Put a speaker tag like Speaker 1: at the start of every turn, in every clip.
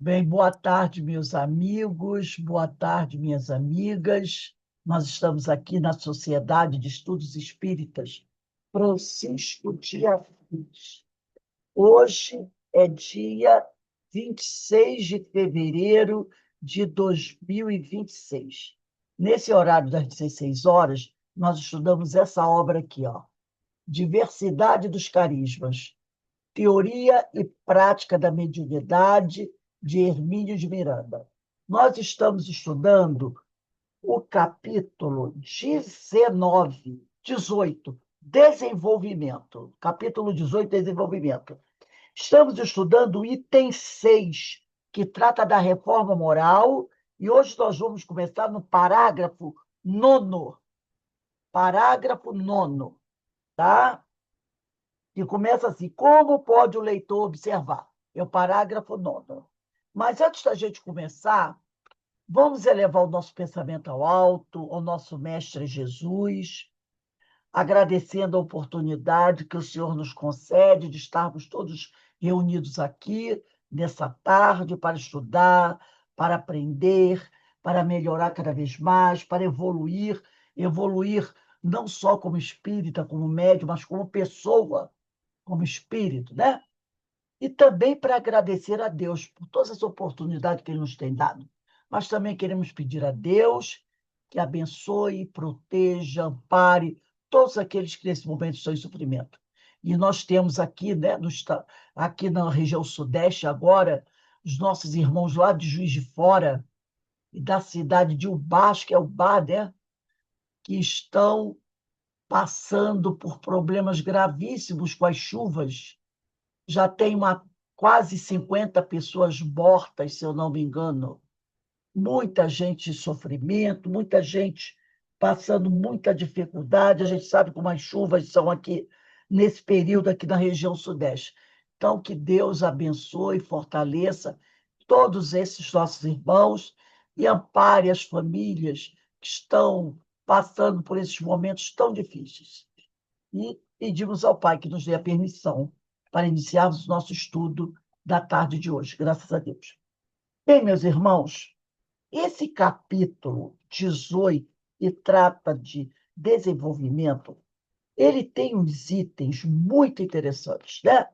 Speaker 1: Bem, boa tarde, meus amigos, boa tarde, minhas amigas. Nós estamos aqui na Sociedade de Estudos Espíritas Francisco de Assis. Hoje é dia 26 de fevereiro de 2026. Nesse horário das 16 horas, nós estudamos essa obra aqui, ó, Diversidade dos Carismas. Teoria e Prática da Mediunidade, de Hermínio de Miranda. Nós estamos estudando o capítulo 19, 18, Desenvolvimento. Capítulo 18, Desenvolvimento. Estamos estudando o item 6, que trata da reforma moral, e hoje nós vamos começar no parágrafo nono. Parágrafo nono, tá? Que começa assim: como pode o leitor observar? É o parágrafo nono. Mas antes da gente começar, vamos elevar o nosso pensamento ao alto, ao nosso Mestre Jesus, agradecendo a oportunidade que o Senhor nos concede de estarmos todos reunidos aqui nessa tarde para estudar, para aprender, para melhorar cada vez mais, para evoluir, evoluir não só como espírita, como médium, mas como pessoa, como espírito, né? E também para agradecer a Deus por todas as oportunidades que Ele nos tem dado. Mas também queremos pedir a Deus que abençoe, proteja, ampare todos aqueles que nesse momento estão em sofrimento. E nós temos aqui, né, aqui na região sudeste agora, os nossos irmãos lá de Juiz de Fora e da cidade de Ubá, acho que é Ubá, né, que estão passando por problemas gravíssimos com as chuvas. Já tem quase 50 pessoas mortas, se eu não me engano. Muita gente em sofrimento, muita gente passando muita dificuldade. A gente sabe como as chuvas são aqui nesse período aqui na região sudeste. Então, que Deus abençoe e fortaleça todos esses nossos irmãos e ampare as famílias que estão passando por esses momentos tão difíceis. E pedimos ao Pai que nos dê a permissão para iniciarmos o nosso estudo da tarde de hoje, graças a Deus. Bem, meus irmãos, esse capítulo 18, que trata de desenvolvimento, ele tem uns itens muito interessantes, né?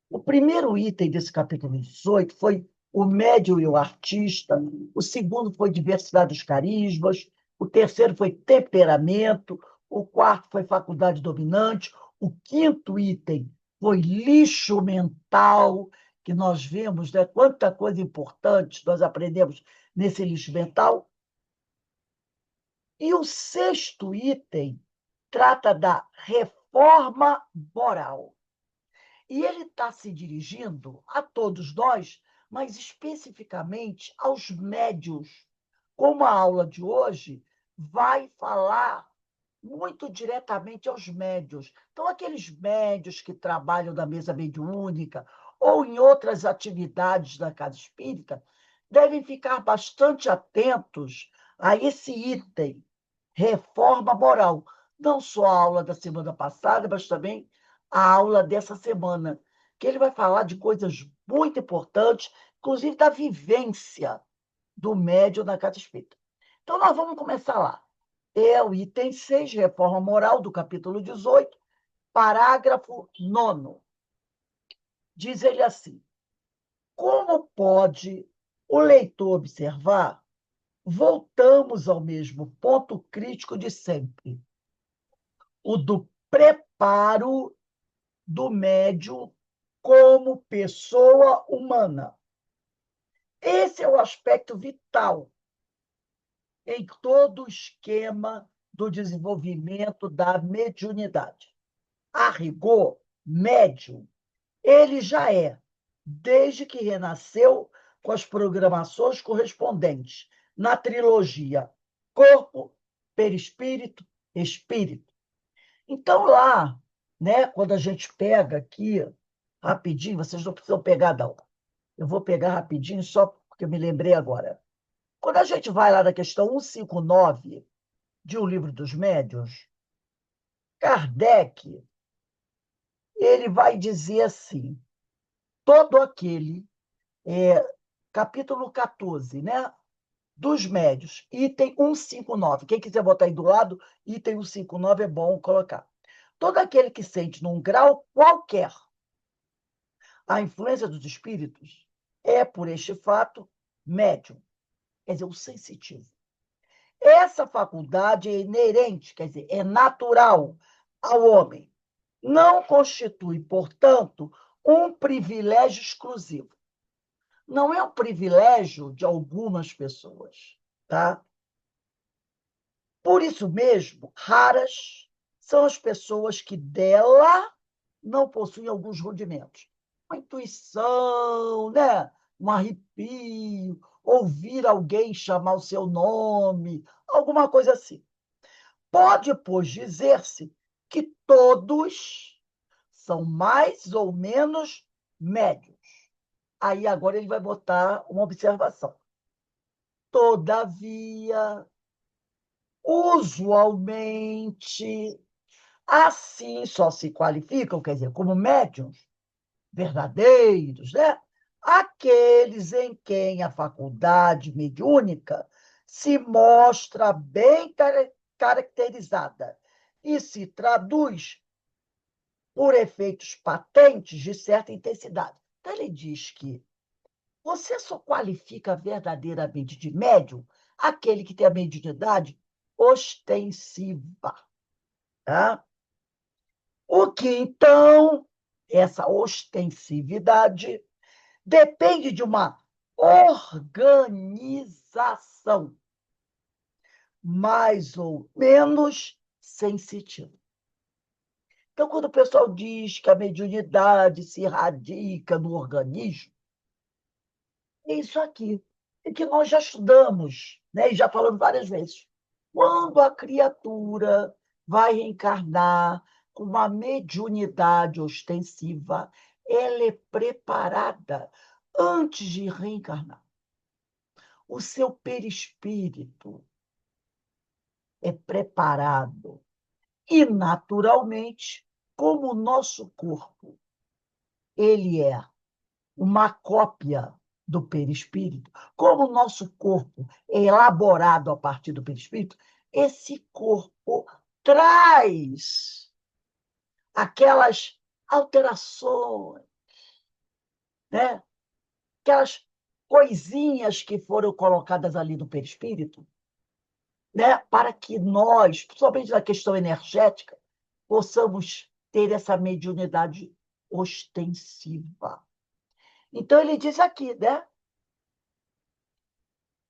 Speaker 1: O primeiro item desse capítulo 18 foi o médium e o artista, o segundo foi diversidade dos carismas, o terceiro foi temperamento, o quarto foi faculdade dominante, o quinto item foi lixo mental, que nós vimos, né? Quanta coisa importante nós aprendemos nesse lixo mental. E o sexto item trata da reforma moral. E ele está se dirigindo a todos nós, mas especificamente aos médios. Como a aula de hoje vai falar muito diretamente aos médios. Então, aqueles médios que trabalham na mesa mediúnica ou em outras atividades da casa espírita devem ficar bastante atentos a esse item, reforma moral. Não só a aula da semana passada, mas também a aula dessa semana, que ele vai falar de coisas muito importantes, inclusive da vivência do médium na casa espírita. Então, nós vamos começar lá. É o item 6, reforma moral, do capítulo 18, parágrafo 9. Diz ele assim: como pode o leitor observar, voltamos ao mesmo ponto crítico de sempre, o do preparo do médium como pessoa humana. Esse é o aspecto vital em todo o esquema do desenvolvimento da mediunidade. A rigor, médium, ele já é, desde que renasceu com as programações correspondentes na trilogia corpo, perispírito, espírito. Então, lá, né, quando a gente pega aqui, rapidinho, vocês não precisam pegar, não. Eu vou pegar rapidinho, só porque eu me lembrei agora. Quando a gente vai lá na questão 159 de O Livro dos Médiuns, Kardec, ele vai dizer assim: todo aquele capítulo 14, né? Dos médios, item 159. Quem quiser botar aí do lado, item 159 é bom colocar. Todo aquele que sente num grau qualquer a influência dos espíritos é, por este fato, médium, quer dizer, o sensitivo. Essa faculdade é inerente, quer dizer, é natural ao homem. Não constitui, portanto, um privilégio exclusivo. Não é um privilégio de algumas pessoas, tá? Por isso mesmo, raras são as pessoas que dela não possuem alguns rudimentos. Uma intuição, né? Um arrepio, ouvir alguém chamar o seu nome, alguma coisa assim. Pode, pois, dizer-se que todos são mais ou menos médios. Aí agora ele vai botar uma observação. Todavia, usualmente, assim só se qualificam, quer dizer, como médiums verdadeiros, né? Aqueles em quem a faculdade mediúnica se mostra bem caracterizada e se traduz por efeitos patentes de certa intensidade. Então, ele diz que você só qualifica verdadeiramente de médium aquele que tem a mediunidade ostensiva. Tá? O que, então, essa ostensividade depende de uma organização mais ou menos sensitiva. Então, quando o pessoal diz que a mediunidade se radica no organismo, é isso aqui, é que nós já estudamos, né? E já falamos várias vezes. Quando a criatura vai reencarnar com uma mediunidade ostensiva, ela é preparada antes de reencarnar. O seu perispírito é preparado e, naturalmente, como o nosso corpo, ele é uma cópia do perispírito, como o nosso corpo é elaborado a partir do perispírito, esse corpo traz aquelas alterações, né? Aquelas coisinhas que foram colocadas ali no perispírito, né? Para que nós, principalmente na questão energética, possamos ter essa mediunidade ostensiva. Então, ele diz aqui, né?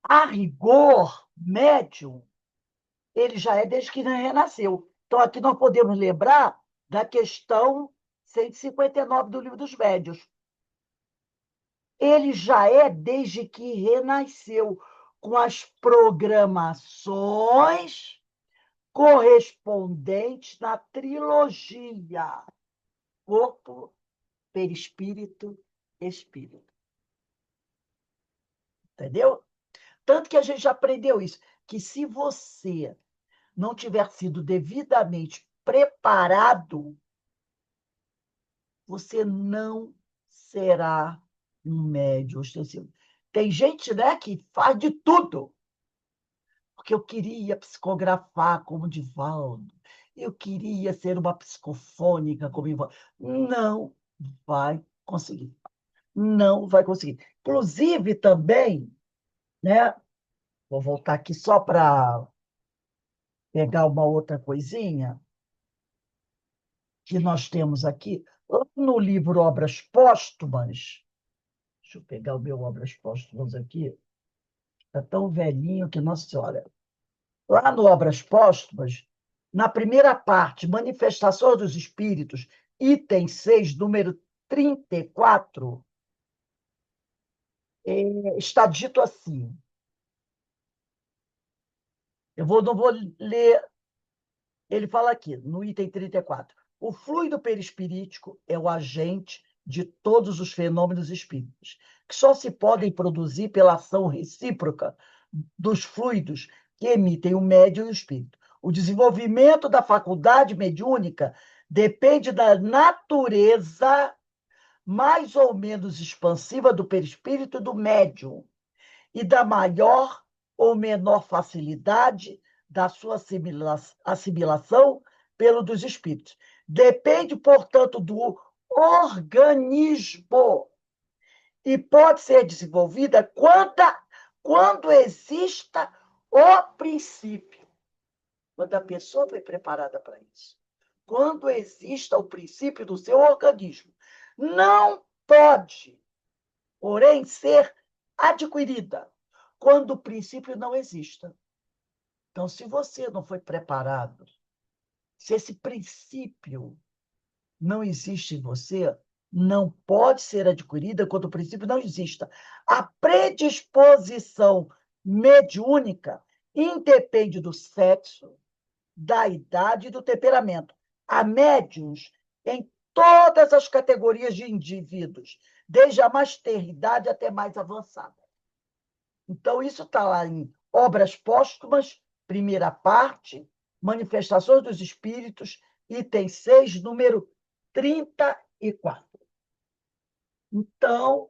Speaker 1: A rigor, médium, ele já é desde que renasceu. Então, aqui nós podemos lembrar da questão 159 do Livro dos Médiuns. Ele já é desde que renasceu, com as programações correspondentes na trilogia corpo, perispírito, espírito. Entendeu? Tanto que a gente já aprendeu isso, que se você não tiver sido devidamente preparado, você não será um médium ostensivo. Tem gente, né, que faz de tudo, porque eu queria psicografar como Divaldo, eu queria ser uma psicofônica como Divaldo. Não vai conseguir. Não vai conseguir. Inclusive, também, né? Vou voltar aqui só para pegar uma outra coisinha que nós temos aqui. Lá no livro Obras Póstumas, deixa eu pegar o meu Obras Póstumas aqui, está tão velhinho que, nossa senhora. Lá no Obras Póstumas, na primeira parte, Manifestações dos Espíritos, item 6, número 34, está dito assim. Não vou ler, ele fala aqui, no item 34. O fluido perispirítico é o agente de todos os fenômenos espíritas, que só se podem produzir pela ação recíproca dos fluidos que emitem o médium e o espírito. O desenvolvimento da faculdade mediúnica depende da natureza mais ou menos expansiva do perispírito do médium e da maior ou menor facilidade da sua assimilação pelo dos espíritos. Depende, portanto, do organismo e pode ser desenvolvida quando exista o princípio, quando a pessoa foi preparada para isso. Quando exista o princípio do seu organismo. Não pode, porém, ser adquirida quando o princípio não exista. Então, se você não foi preparado, se esse princípio não existe em você, não pode ser adquirida quando o princípio não exista. A predisposição mediúnica independe do sexo, da idade e do temperamento. Há médiuns em todas as categorias de indivíduos, desde a mais tenra idade até mais avançada. Então, isso está lá em Obras Póstumas, primeira parte, Manifestações dos Espíritos, item 6, número 34. Então,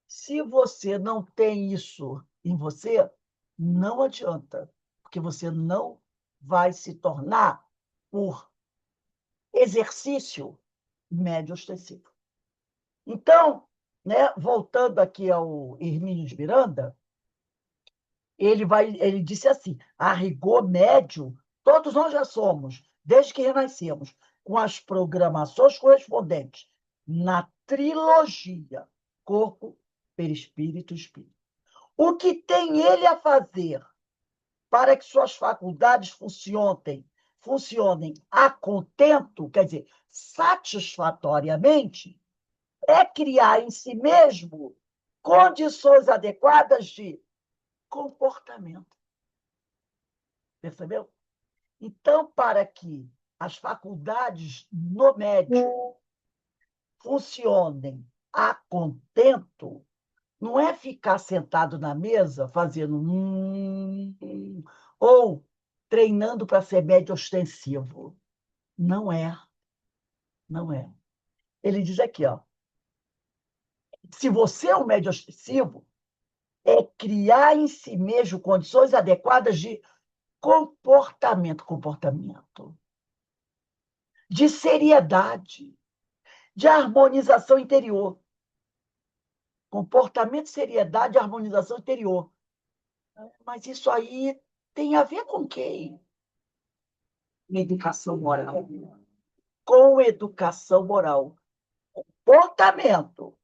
Speaker 1: se você não tem isso em você, não adianta, porque você não vai se tornar, por exercício, médio ostensivo. Então, né, voltando aqui ao Hermínio de Miranda, ele disse assim: a rigor médio, todos nós já somos, desde que renascemos, com as programações correspondentes na trilogia corpo, perispírito e espírito. O que tem ele a fazer para que suas faculdades funcionem a contento, quer dizer, satisfatoriamente, é criar em si mesmo condições adequadas de comportamento. Percebeu? Então, para que as faculdades no médium funcionem a contento, não é ficar sentado na mesa fazendo ou treinando para ser médio ostensivo. Não é, não é. Ele diz aqui, ó, se você é um médio ostensivo, é criar em si mesmo condições adequadas de comportamento, de seriedade, de harmonização interior. Comportamento, seriedade e harmonização interior. Mas isso aí tem a ver com quem? Educação moral. Com educação moral. Comportamento,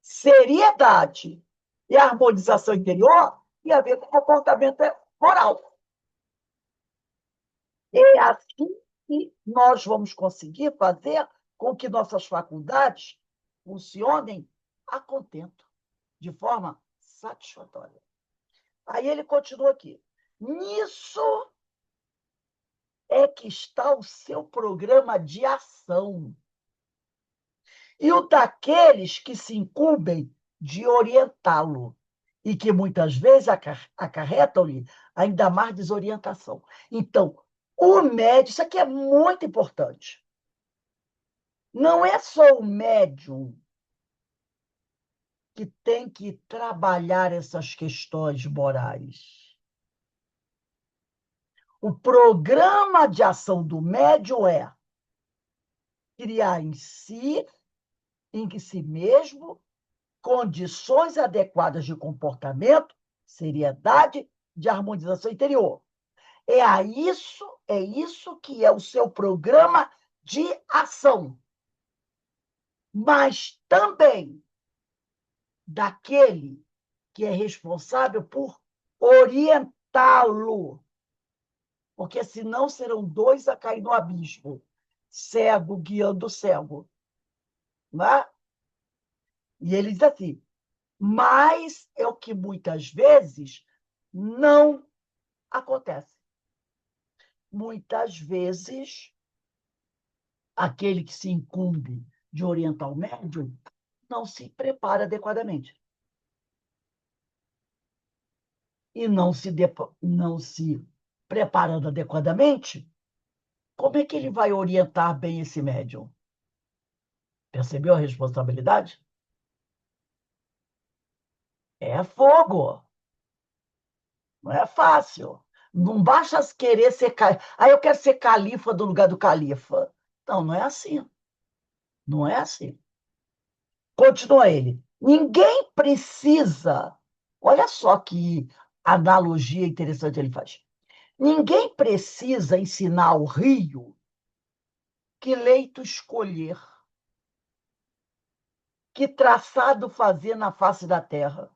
Speaker 1: seriedade e harmonização interior tem a ver com comportamento moral. É assim que nós vamos conseguir fazer com que nossas faculdades funcionem a contento, de forma satisfatória. Aí ele continua aqui. Nisso é que está o seu programa de ação. E o daqueles que se incumbem de orientá-lo e que muitas vezes acarretam-lhe ainda mais desorientação. Então, o médium, isso aqui é muito importante. Não é só o médium que tem que trabalhar essas questões morais. O programa de ação do médium é criar em si mesmo, condições adequadas de comportamento, seriedade, de harmonização interior. É isso que é o seu programa de ação. Mas também daquele que é responsável por orientá-lo. Porque senão serão dois a cair no abismo, cego guiando o cego. Não é? E ele diz assim, mas é o que muitas vezes não acontece. Muitas vezes, aquele que se incumbe de orientar o médium não se prepara adequadamente. E não se preparando adequadamente, como é que ele vai orientar bem esse médium? Percebeu a responsabilidade? É fogo. Não é fácil. Não basta querer ser. Eu quero ser califa do lugar do califa. Não, não é assim. Não é assim. Continua ele. Ninguém precisa. Olha só que analogia interessante ele faz. Ninguém precisa ensinar ao rio que leito escolher, que traçado fazer na face da terra.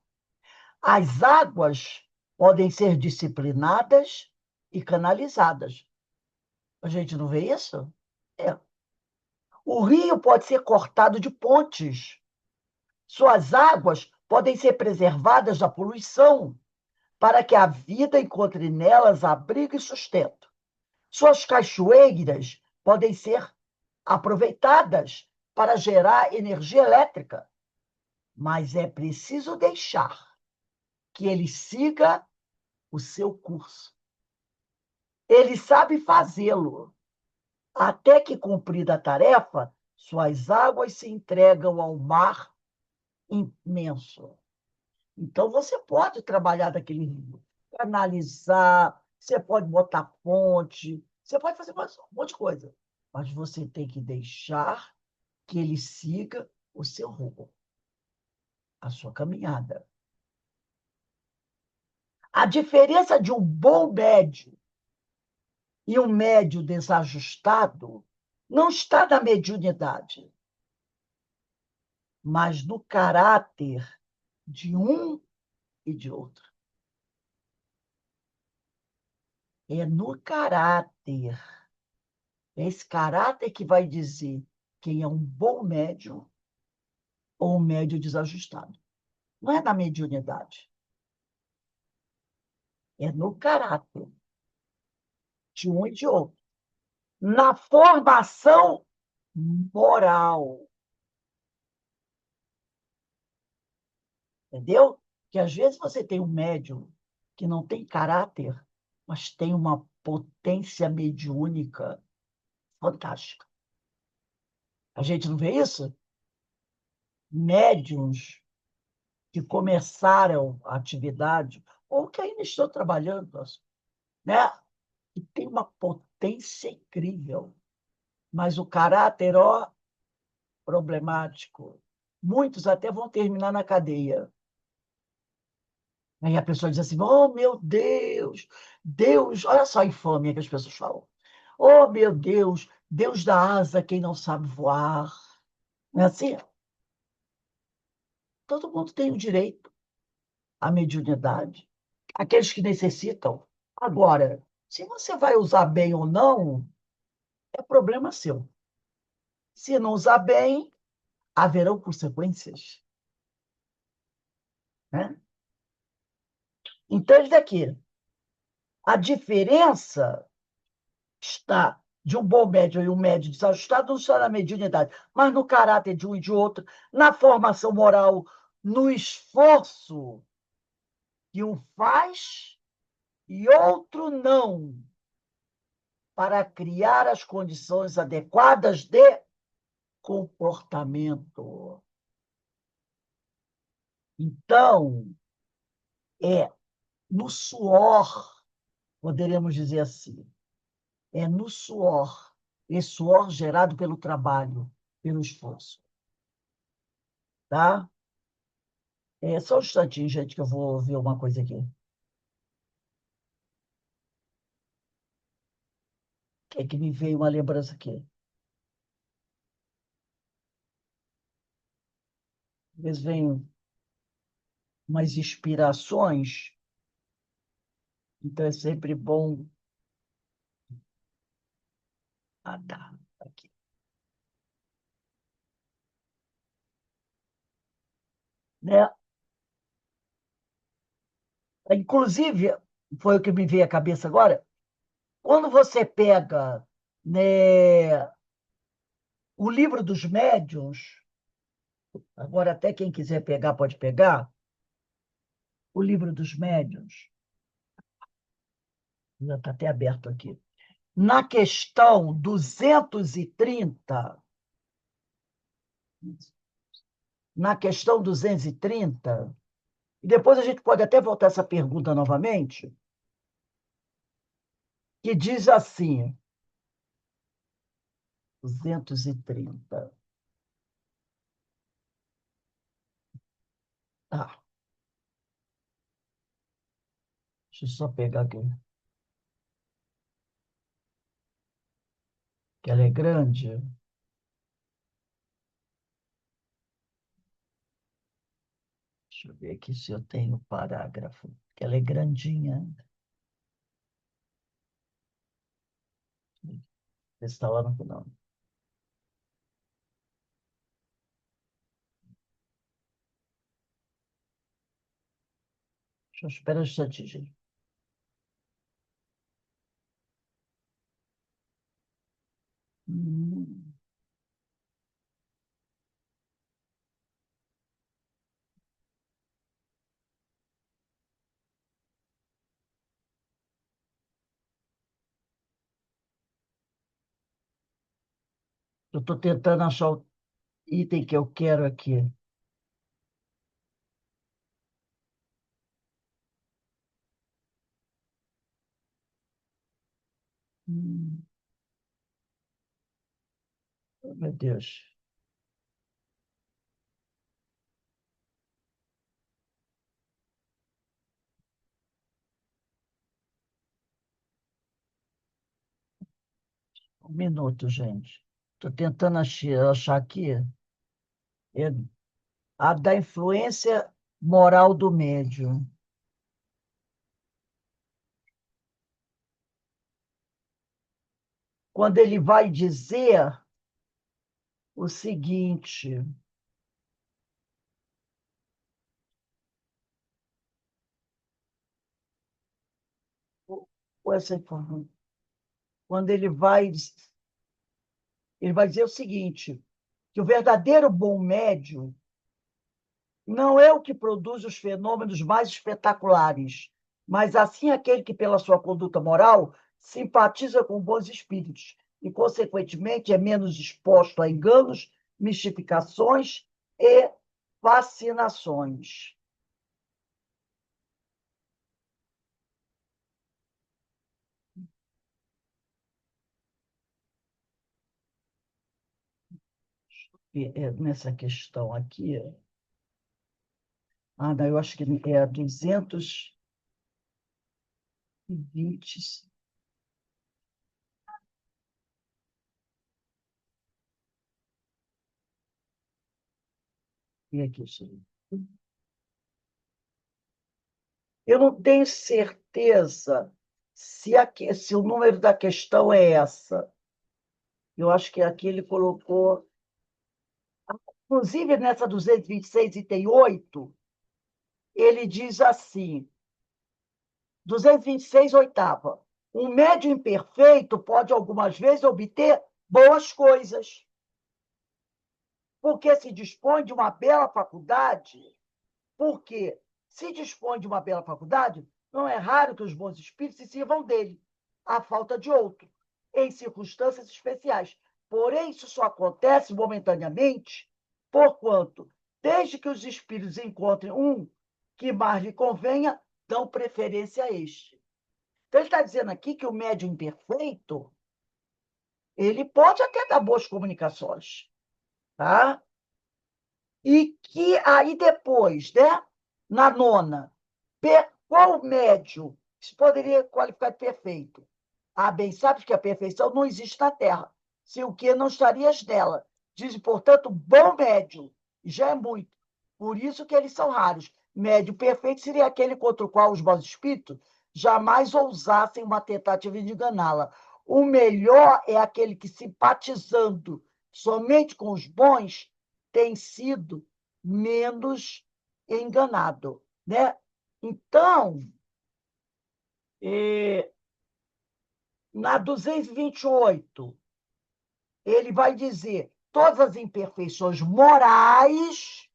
Speaker 1: As águas podem ser disciplinadas e canalizadas. A gente não vê isso? É. O rio pode ser cortado de pontes. Suas águas podem ser preservadas da poluição, para que a vida encontre nelas abrigo e sustento. Suas cachoeiras podem ser aproveitadas para gerar energia elétrica, mas é preciso deixar que ele siga o seu curso. Ele sabe fazê-lo. Até que, cumprida a tarefa, suas águas se entregam ao mar imenso. Então, você pode trabalhar daquele rio, canalizar, você pode botar ponte, você pode fazer um monte de coisa, mas você tem que deixar que ele siga o seu rumo, a sua caminhada. A diferença de um bom médio e um médio desajustado não está na mediunidade, mas no caráter de um e de outro. É no caráter. É esse caráter que vai dizer quem é um bom médium ou um médio desajustado. Não é na mediunidade. É no caráter de um e de outro. Na formação moral. Entendeu? Que às vezes você tem um médium que não tem caráter, mas tem uma potência mediúnica fantástica. A gente não vê isso? Médiums que começaram a atividade, ou que ainda estão trabalhando, né? E tem uma potência incrível, mas o caráter, ó, problemático. Muitos até vão terminar na cadeia. Aí a pessoa diz assim: oh, meu Deus, Deus, olha só a infâmia que as pessoas falam. Oh, meu Deus, Deus dá asa a quem não sabe voar. Não é assim? Todo mundo tem o direito à mediunidade. Aqueles que necessitam. Agora, se você vai usar bem ou não, é problema seu. Se não usar bem, haverão consequências. Né? Então, daqui, a diferença está de um bom médium e um médio desajustado, não só na mediunidade, mas no caráter de um e de outro, na formação moral, no esforço que um faz e outro não, para criar as condições adequadas de comportamento. Então, é no suor, poderíamos dizer assim, é no suor, esse suor gerado pelo trabalho, pelo esforço. Tá? É só um instantinho, gente, que eu vou ver uma coisa aqui. É que me veio uma lembrança aqui. Às vezes vem umas inspirações, então é sempre bom. Ah, tá. Aqui. Né? Inclusive, foi o que me veio à cabeça agora, quando você pega, né, o livro dos médiuns, agora até quem quiser pegar pode pegar, o livro dos médiuns, já está até aberto aqui. Na questão 230, na questão 230, e depois a gente pode até voltar essa pergunta novamente, que diz assim, 230. Ah, deixa eu só pegar aqui, que ela é grande. Deixa eu ver aqui se eu tenho o parágrafo, que ela é grandinha. Vê se está lá no final. Deixa eu esperar um instantinho, gente. Hum, eu estou tentando achar o item que eu quero aqui. Hum, oh, meu Deus. Um minuto, gente. Estou tentando achar aqui. É a da influência moral do médium. Quando ele vai dizer o seguinte, com essa informação, quando ele vai dizer o seguinte, que o verdadeiro bom médium não é o que produz os fenômenos mais espetaculares, mas assim aquele que, pela sua conduta moral, simpatiza com bons espíritos e, consequentemente, é menos exposto a enganos, mistificações e fascinações. Nessa questão aqui, não, eu acho que é 220. E aqui, eu não tenho certeza se o número da questão é essa. Eu acho que aqui ele colocou. Inclusive, nessa 226, item 8, ele diz assim: 226, oitava. Um médium imperfeito pode, algumas vezes, obter boas coisas, porque se dispõe de uma bela faculdade. Porque se dispõe de uma bela faculdade, não é raro que os bons espíritos se sirvam dele, à falta de outro, em circunstâncias especiais. Porém, isso só acontece momentaneamente, porquanto, desde que os espíritos encontrem um que mais lhe convenha, dão preferência a este. Então, ele está dizendo aqui que o médium imperfeito, ele pode até dar boas comunicações, tá? E que aí depois, né, na nona, qual médio se poderia qualificar de perfeito? Ah, bem, sabes que a perfeição não existe na Terra. Se o que não estarias nela. Diz, portanto, bom médio. Já é muito. Por isso que eles são raros. Médio perfeito seria aquele contra o qual os bons espíritos jamais ousassem uma tentativa de enganá-la. O melhor é aquele que, simpatizando somente com os bons, tem sido menos enganado, né? Então, na 228, ele vai dizer: todas as imperfeições morais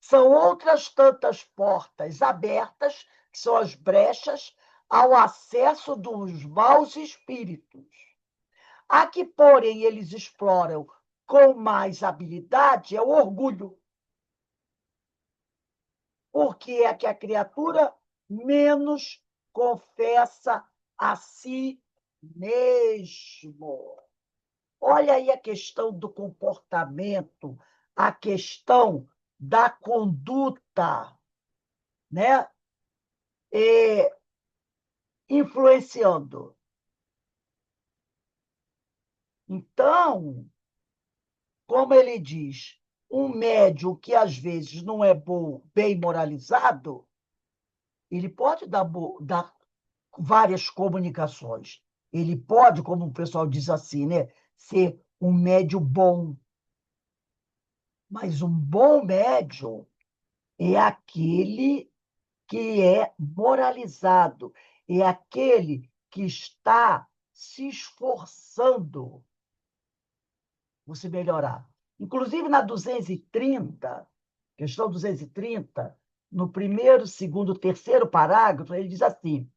Speaker 1: são outras tantas portas abertas, que são as brechas, ao acesso dos maus espíritos. A que, porém, eles exploram com mais habilidade é o orgulho, porque é que a criatura menos confessa a si mesmo. Olha aí a questão do comportamento, a questão da conduta, né? E influenciando. Então, como ele diz, um médium que às vezes não é bom, bem moralizado, ele pode dar várias comunicações. Ele pode, como o pessoal diz assim, né, ser um médium bom. Mas um bom médium é aquele que é moralizado, é aquele que está se esforçando por se melhorar. Inclusive, na 230, questão 230, no primeiro, segundo, terceiro parágrafo, ele diz assim: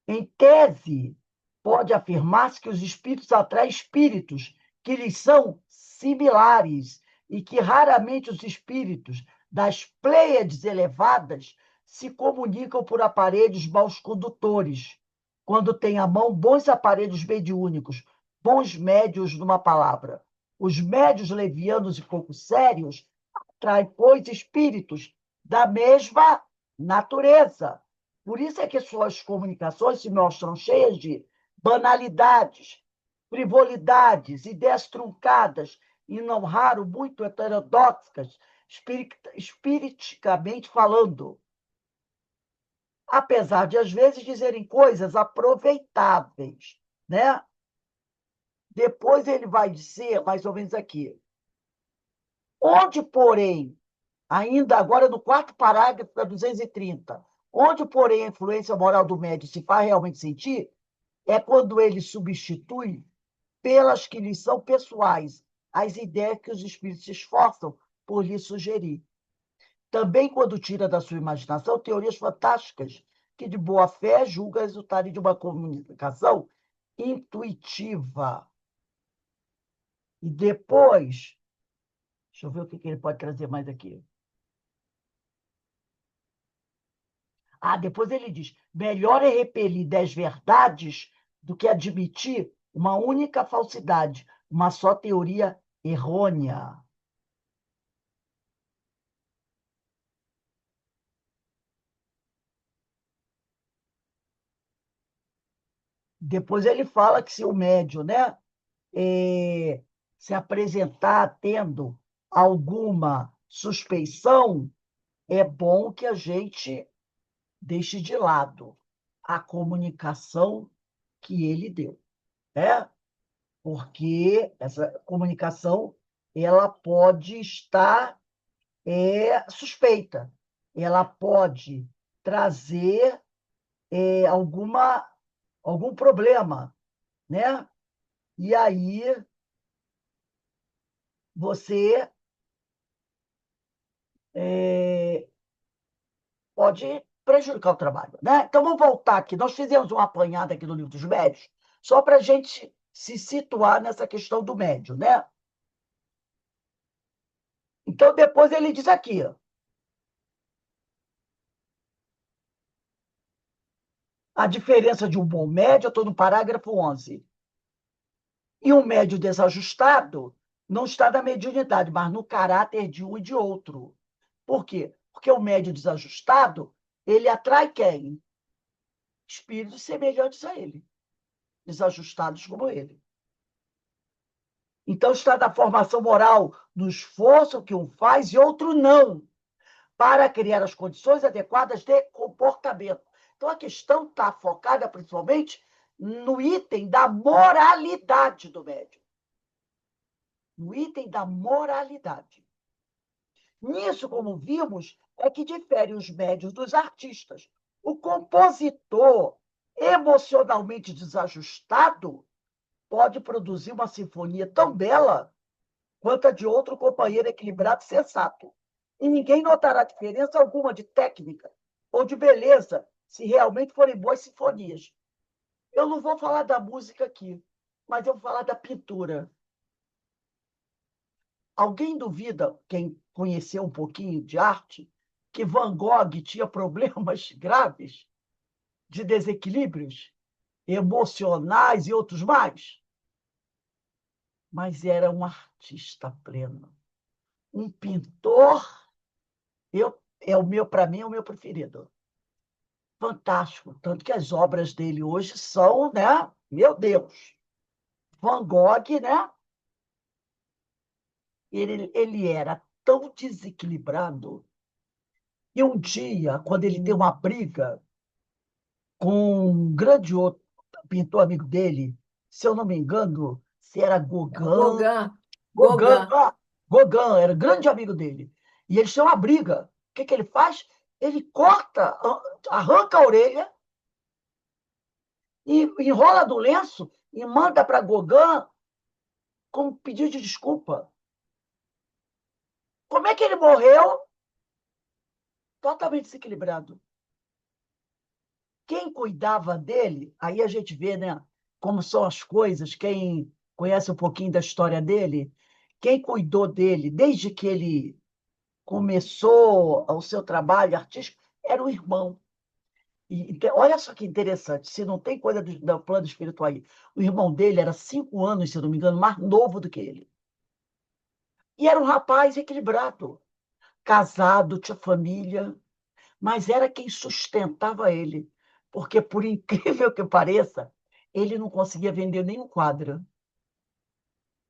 Speaker 1: em tese, pode afirmar-se que os espíritos atraem espíritos que lhes são similares e que raramente os espíritos das pleiades elevadas se comunicam por aparelhos maus condutores, quando têm à mão bons aparelhos mediúnicos, bons médios numa palavra. Os médios levianos e pouco sérios atraem, pois, espíritos da mesma natureza. Por isso é que suas comunicações se mostram cheias de banalidades, frivolidades, ideias truncadas e, não raro, muito heterodoxas, espiriticamente falando. Apesar de, às vezes, dizerem coisas aproveitáveis, né? Depois ele vai dizer, mais ou menos aqui, onde, porém, ainda agora no quarto parágrafo da 230, onde, porém, a influência moral do médium se faz realmente sentir, é quando ele substitui pelas que lhes são pessoais as ideias que os espíritos se esforçam por lhe sugerir. Também quando tira da sua imaginação teorias fantásticas que, de boa fé, julga resultarem de uma comunicação intuitiva. E depois, deixa eu ver o que ele pode trazer mais aqui. Depois ele diz: melhor é repelir 10 verdades do que admitir uma única falsidade, uma só teoria errônea. Depois ele fala que se o médium, né, se apresentar tendo alguma suspeição, é bom que a gente deixe de lado a comunicação que ele deu, né? Porque essa comunicação ela pode estar suspeita, ela pode trazer algum problema, né? E aí você é, pode prejudicar o trabalho, né? Então vamos voltar aqui. Nós fizemos uma apanhada aqui no livro dos médios, só para a gente se situar nessa questão do médio, né? Então depois ele diz aqui, ó, a diferença de um bom médio, eu estou no parágrafo 11. E um médio desajustado não está na mediunidade, mas no caráter de um e de outro. Por quê? Porque o médio desajustado, ele atrai quem? Espíritos semelhantes a ele, desajustados como ele. Então, está na formação moral, no esforço que um faz e outro não, para criar as condições adequadas de comportamento. Então, a questão está focada principalmente no item da moralidade do médium. No item da moralidade. Nisso, como vimos, é que diferem os médios dos artistas. O compositor emocionalmente desajustado pode produzir uma sinfonia tão bela quanto a de outro companheiro equilibrado e sensato. E ninguém notará diferença alguma de técnica ou de beleza se realmente forem boas sinfonias. Eu não vou falar da música aqui, mas eu vou falar da pintura. Alguém duvida, quem conheceu um pouquinho de arte, que Van Gogh tinha problemas graves de desequilíbrios emocionais e outros mais? Mas era um artista pleno, um pintor. Para mim, é o meu preferido. Fantástico. Tanto que as obras dele hoje são, né? Meu Deus! Van Gogh, né? Ele era tão desequilibrado. E um dia, quando ele tem uma briga com um grande outro pintor amigo dele, se eu não me engano, se era Gauguin,
Speaker 2: Gauguin.
Speaker 1: Gauguin,
Speaker 2: Gauguin.
Speaker 1: Gauguin, era grande amigo dele. E eles têm uma briga. O que que ele faz? Ele corta, arranca a orelha e enrola do lenço e manda para Gauguin com pedido de desculpa. Como é que ele morreu? Totalmente desequilibrado. Quem cuidava dele, aí a gente vê, né, como são as coisas, quem conhece um pouquinho da história dele, quem cuidou dele desde que ele começou o seu trabalho artístico era o irmão. Então, olha só que interessante, se não tem coisa do plano espiritual aí, o irmão dele era 5 anos, se não me engano, mais novo do que ele. E era um rapaz equilibrado, casado, tinha família, mas era quem sustentava ele. Porque, por incrível que pareça, ele não conseguia vender nenhum quadro.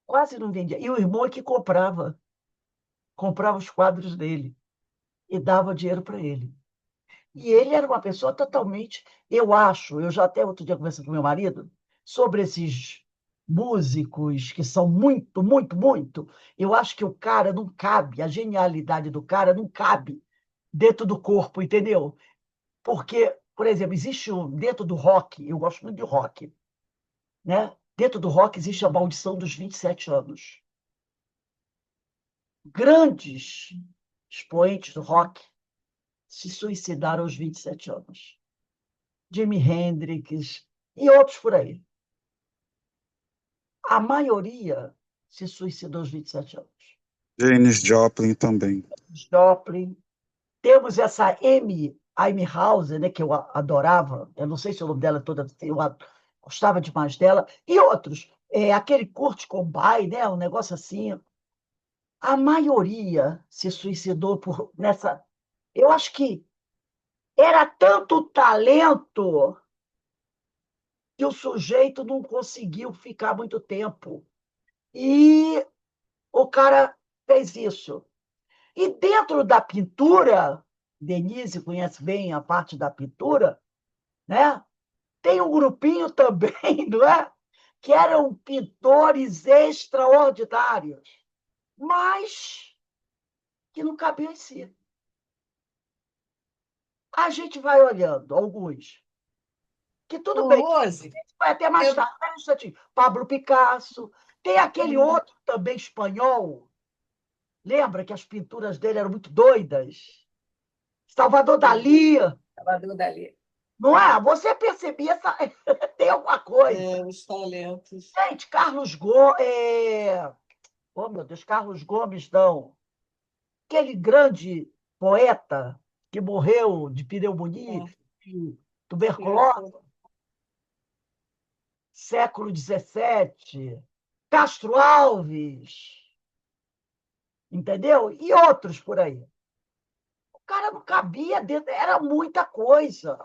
Speaker 1: Quase não vendia. E o irmão é que comprava os quadros dele e dava dinheiro para ele. E ele era uma pessoa totalmente, eu acho, eu já até outro dia conversando com meu marido, sobre esses músicos que são muito, muito, muito, eu acho que o cara não cabe, a genialidade do cara não cabe dentro do corpo, entendeu? Porque, por exemplo, existe dentro do rock, eu gosto muito de rock, né? Dentro do rock existe a maldição dos 27 anos. Grandes expoentes do rock se suicidaram aos 27 anos. Jimi Hendrix e outros por aí. A maioria se suicidou aos 27 anos.
Speaker 3: Janis Joplin também.
Speaker 1: Joplin. Temos essa Amy House, né, que eu adorava, eu não sei se o nome dela toda, eu gostava demais dela, e outros. Aquele Kurt Cobain, né, um negócio assim. A maioria se suicidou nessa. Eu acho que era tanto talento que o sujeito não conseguiu ficar muito tempo. E o cara fez isso. E dentro da pintura, Denise conhece bem a parte da pintura, né? Tem um grupinho também, não é? Que eram pintores extraordinários, mas que não cabiam em si. A gente vai olhando alguns, que tudo
Speaker 2: Ô,
Speaker 1: bem,
Speaker 2: Rose,
Speaker 1: vai até mais
Speaker 2: eu...
Speaker 1: tarde, um instantinho. Pablo Picasso, tem aquele outro também espanhol, lembra que as pinturas dele eram muito doidas? Salvador Dalí,
Speaker 2: Salvador Dalí.
Speaker 1: não é? Você percebia, tem alguma coisa.
Speaker 2: É, os talentos.
Speaker 1: Gente, Carlos Gomes. Oh, meu Deus, Carlos Gomes, não. Aquele grande poeta que morreu de pneumonia,
Speaker 2: Tá,
Speaker 1: e
Speaker 2: certo.
Speaker 1: tuberculose, século XVII. Castro Alves, entendeu? E outros por aí. O cara não cabia dentro, era muita coisa.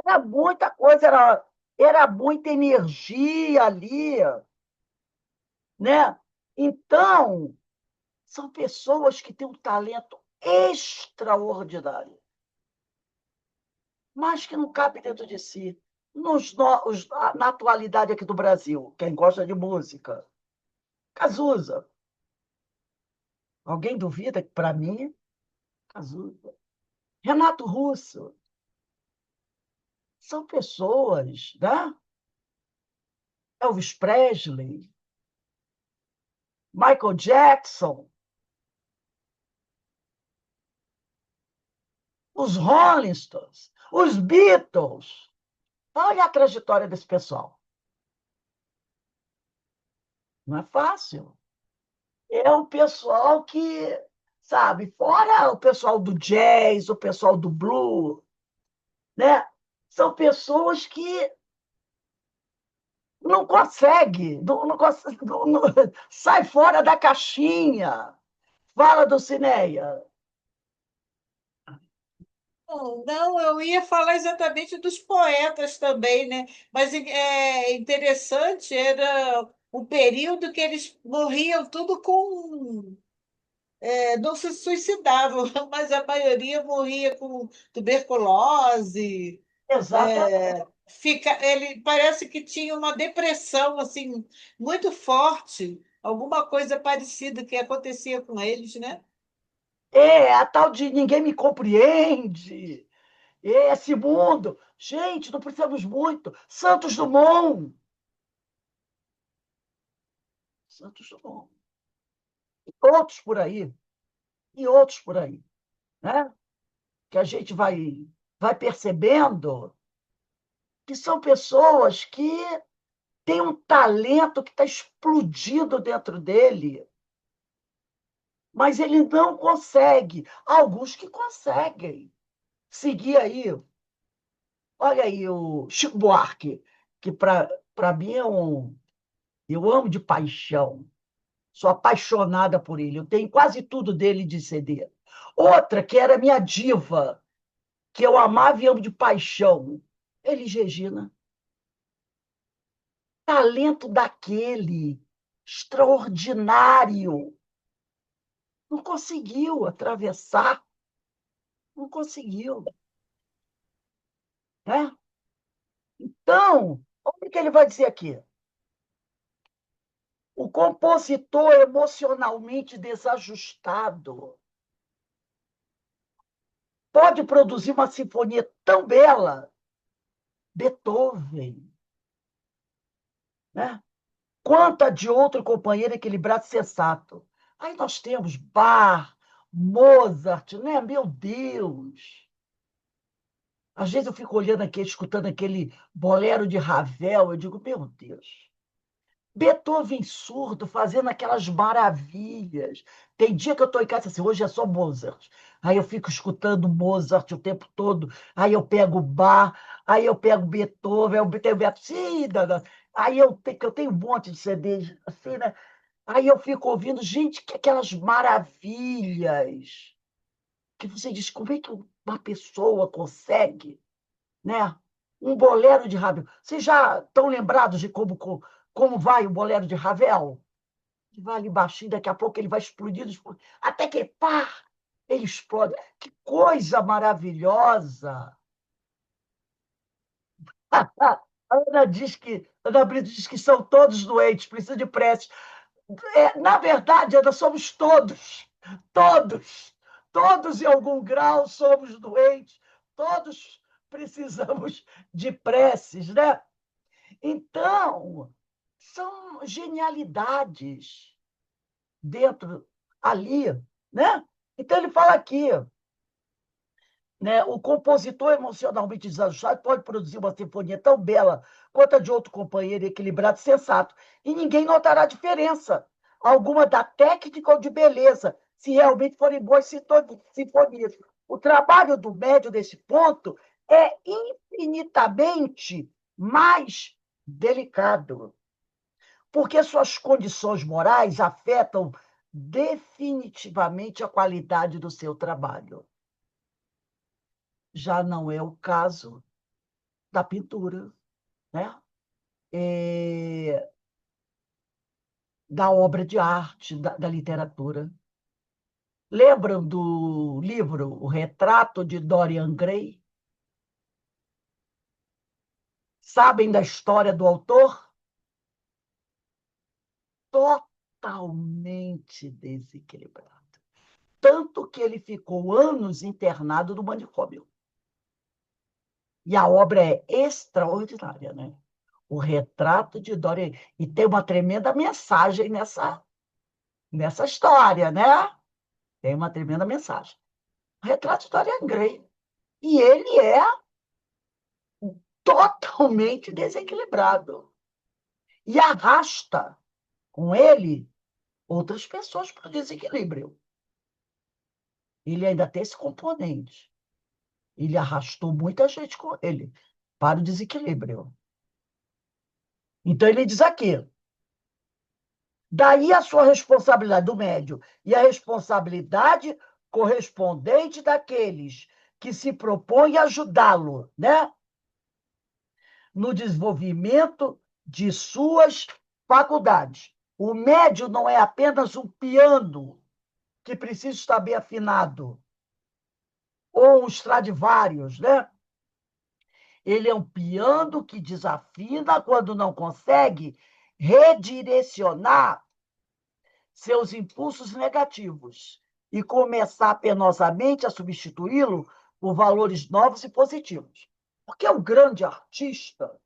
Speaker 1: Era muita coisa, era muita energia ali, né? Então, são pessoas que têm um talento extraordinário, mas que não cabe dentro de si. Na atualidade aqui do Brasil, quem gosta de música, Cazuza. Alguém duvida que, para mim, Cazuza. Renato Russo. São pessoas, né? Elvis Presley, Michael Jackson, os Rolling Stones, os Beatles. Olha a trajetória desse pessoal. Não é fácil. é o pessoal que, sabe, fora o pessoal do jazz, o pessoal do blues, né? São pessoas que não conseguem, sai fora da caixinha. Fala, Dulcineia.
Speaker 2: Não, não, eu ia falar exatamente dos poetas também, né? Mas é interessante, era o período que eles morriam tudo com. Não se suicidavam, mas a maioria morria com tuberculose.
Speaker 1: Exatamente.
Speaker 2: Ele parece que tinha uma depressão assim muito forte, alguma coisa parecida que acontecia com eles, né?
Speaker 1: É, a tal de ninguém me compreende. É, esse mundo. Gente, não precisamos muito. Santos Dumont. Santos Dumont. E outros por aí. E outros por aí. Né? Que a gente vai percebendo que são pessoas que têm um talento que está explodindo dentro dele, mas ele não consegue. Há alguns que conseguem seguir aí. Olha aí o Chico Buarque, que para mim é um. Eu amo de paixão. Sou apaixonada por ele. Eu tenho quase tudo dele de CD. Outra, que era minha diva, que eu amava e amo de paixão, Elis Regina. Talento daquele, extraordinário. Não conseguiu atravessar, não conseguiu. Né? Então, olha o que ele vai dizer aqui. O compositor emocionalmente desajustado pode produzir uma sinfonia tão bela, Beethoven, né? Quanto a de outro companheiro equilibrado e sensato. Aí nós temos Bach, Mozart, né? Meu Deus! Às vezes eu fico olhando aqui, escutando aquele bolero de Ravel, eu digo, meu Deus. Beethoven surdo, fazendo aquelas maravilhas. Tem dia que eu estou em casa assim, hoje é só Mozart. Aí eu fico escutando Mozart o tempo todo. Aí eu pego Bach, aí eu pego Beethoven, eu tenho Beethoven. Sim, aí eu tenho um monte de CDs, assim, né? Aí eu fico ouvindo, gente, que aquelas maravilhas. Que você diz, como é que uma pessoa consegue, né? Um bolero de Ravel. Vocês já estão lembrados de como vai o bolero de Ravel? Ele vai ali baixinho, daqui a pouco ele vai explodindo, até que, pá, ele explode. Que coisa maravilhosa! Ana Brito diz que são todos doentes, precisam de prece. Na verdade, Ana, somos todos, todos, todos em algum grau somos doentes, todos precisamos de preces, né? Então, são genialidades dentro ali, né? Então ele fala aqui, né? O compositor emocionalmente desajustado pode produzir uma sinfonia tão bela quanto a de outro companheiro equilibrado e sensato, e ninguém notará diferença alguma da técnica ou de beleza, se realmente forem boas sinfonias. O trabalho do médium nesse ponto é infinitamente mais delicado, porque suas condições morais afetam definitivamente a qualidade do seu trabalho. Já não é o caso da pintura, né? Da obra de arte, da literatura. Lembram do livro O Retrato de Dorian Gray? Sabem da história do autor? Totalmente desequilibrado. Tanto que ele ficou anos internado no manicômio. E a obra é extraordinária, né? O Retrato de Dorian. E tem uma tremenda mensagem nessa história, né? Tem uma tremenda mensagem. O Retrato de Dorian Gray. E ele é totalmente desequilibrado. E arrasta com ele outras pessoas para o desequilíbrio. Ele ainda tem esse componente. Ele arrastou muita gente com ele para o desequilíbrio. Então, ele diz aqui, daí a sua responsabilidade do médium e a responsabilidade correspondente daqueles que se propõem a ajudá-lo, né? No desenvolvimento de suas faculdades. O médium não é apenas um piano que precisa estar bem afinado, ou um Stradivarius, né? Ele é um piano que desafina quando não consegue redirecionar seus impulsos negativos e começar penosamente a substituí-lo por valores novos e positivos. Porque o grande artista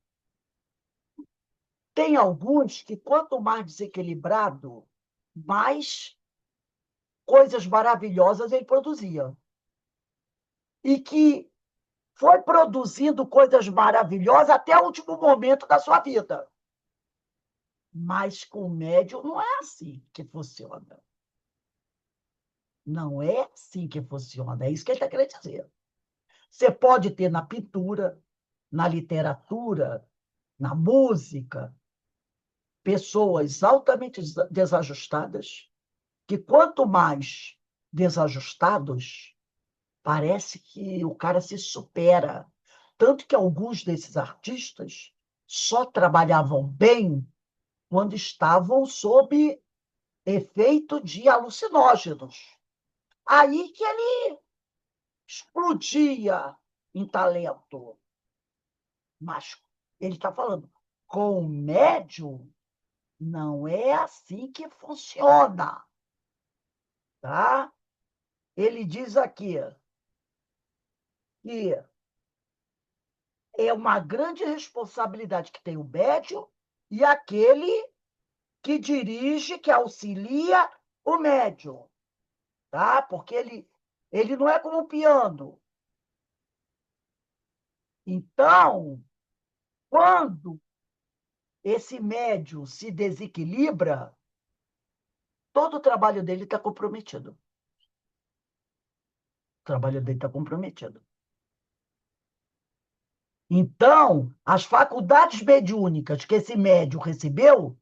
Speaker 1: tem alguns que, quanto mais desequilibrado, mais coisas maravilhosas ele produzia. E que foi produzindo coisas maravilhosas até o último momento da sua vida. Mas com o médium não é assim que funciona. Não é assim que funciona. É isso que ele está querendo dizer. Você pode ter na pintura, na literatura, na música, pessoas altamente desajustadas, que quanto mais desajustados, parece que o cara se supera. Tanto que alguns desses artistas só trabalhavam bem quando estavam sob efeito de alucinógenos. Aí que ele explodia em talento. Mas ele está falando, com o médium, não é assim que funciona. Tá? Ele diz aqui que é uma grande responsabilidade que tem o médium e aquele que dirige, que auxilia o médium. Tá? Porque ele não é como um piano. Então, quando esse médium se desequilibra, todo o trabalho dele está comprometido. O trabalho dele está comprometido. Então, as faculdades mediúnicas que esse médium recebeu,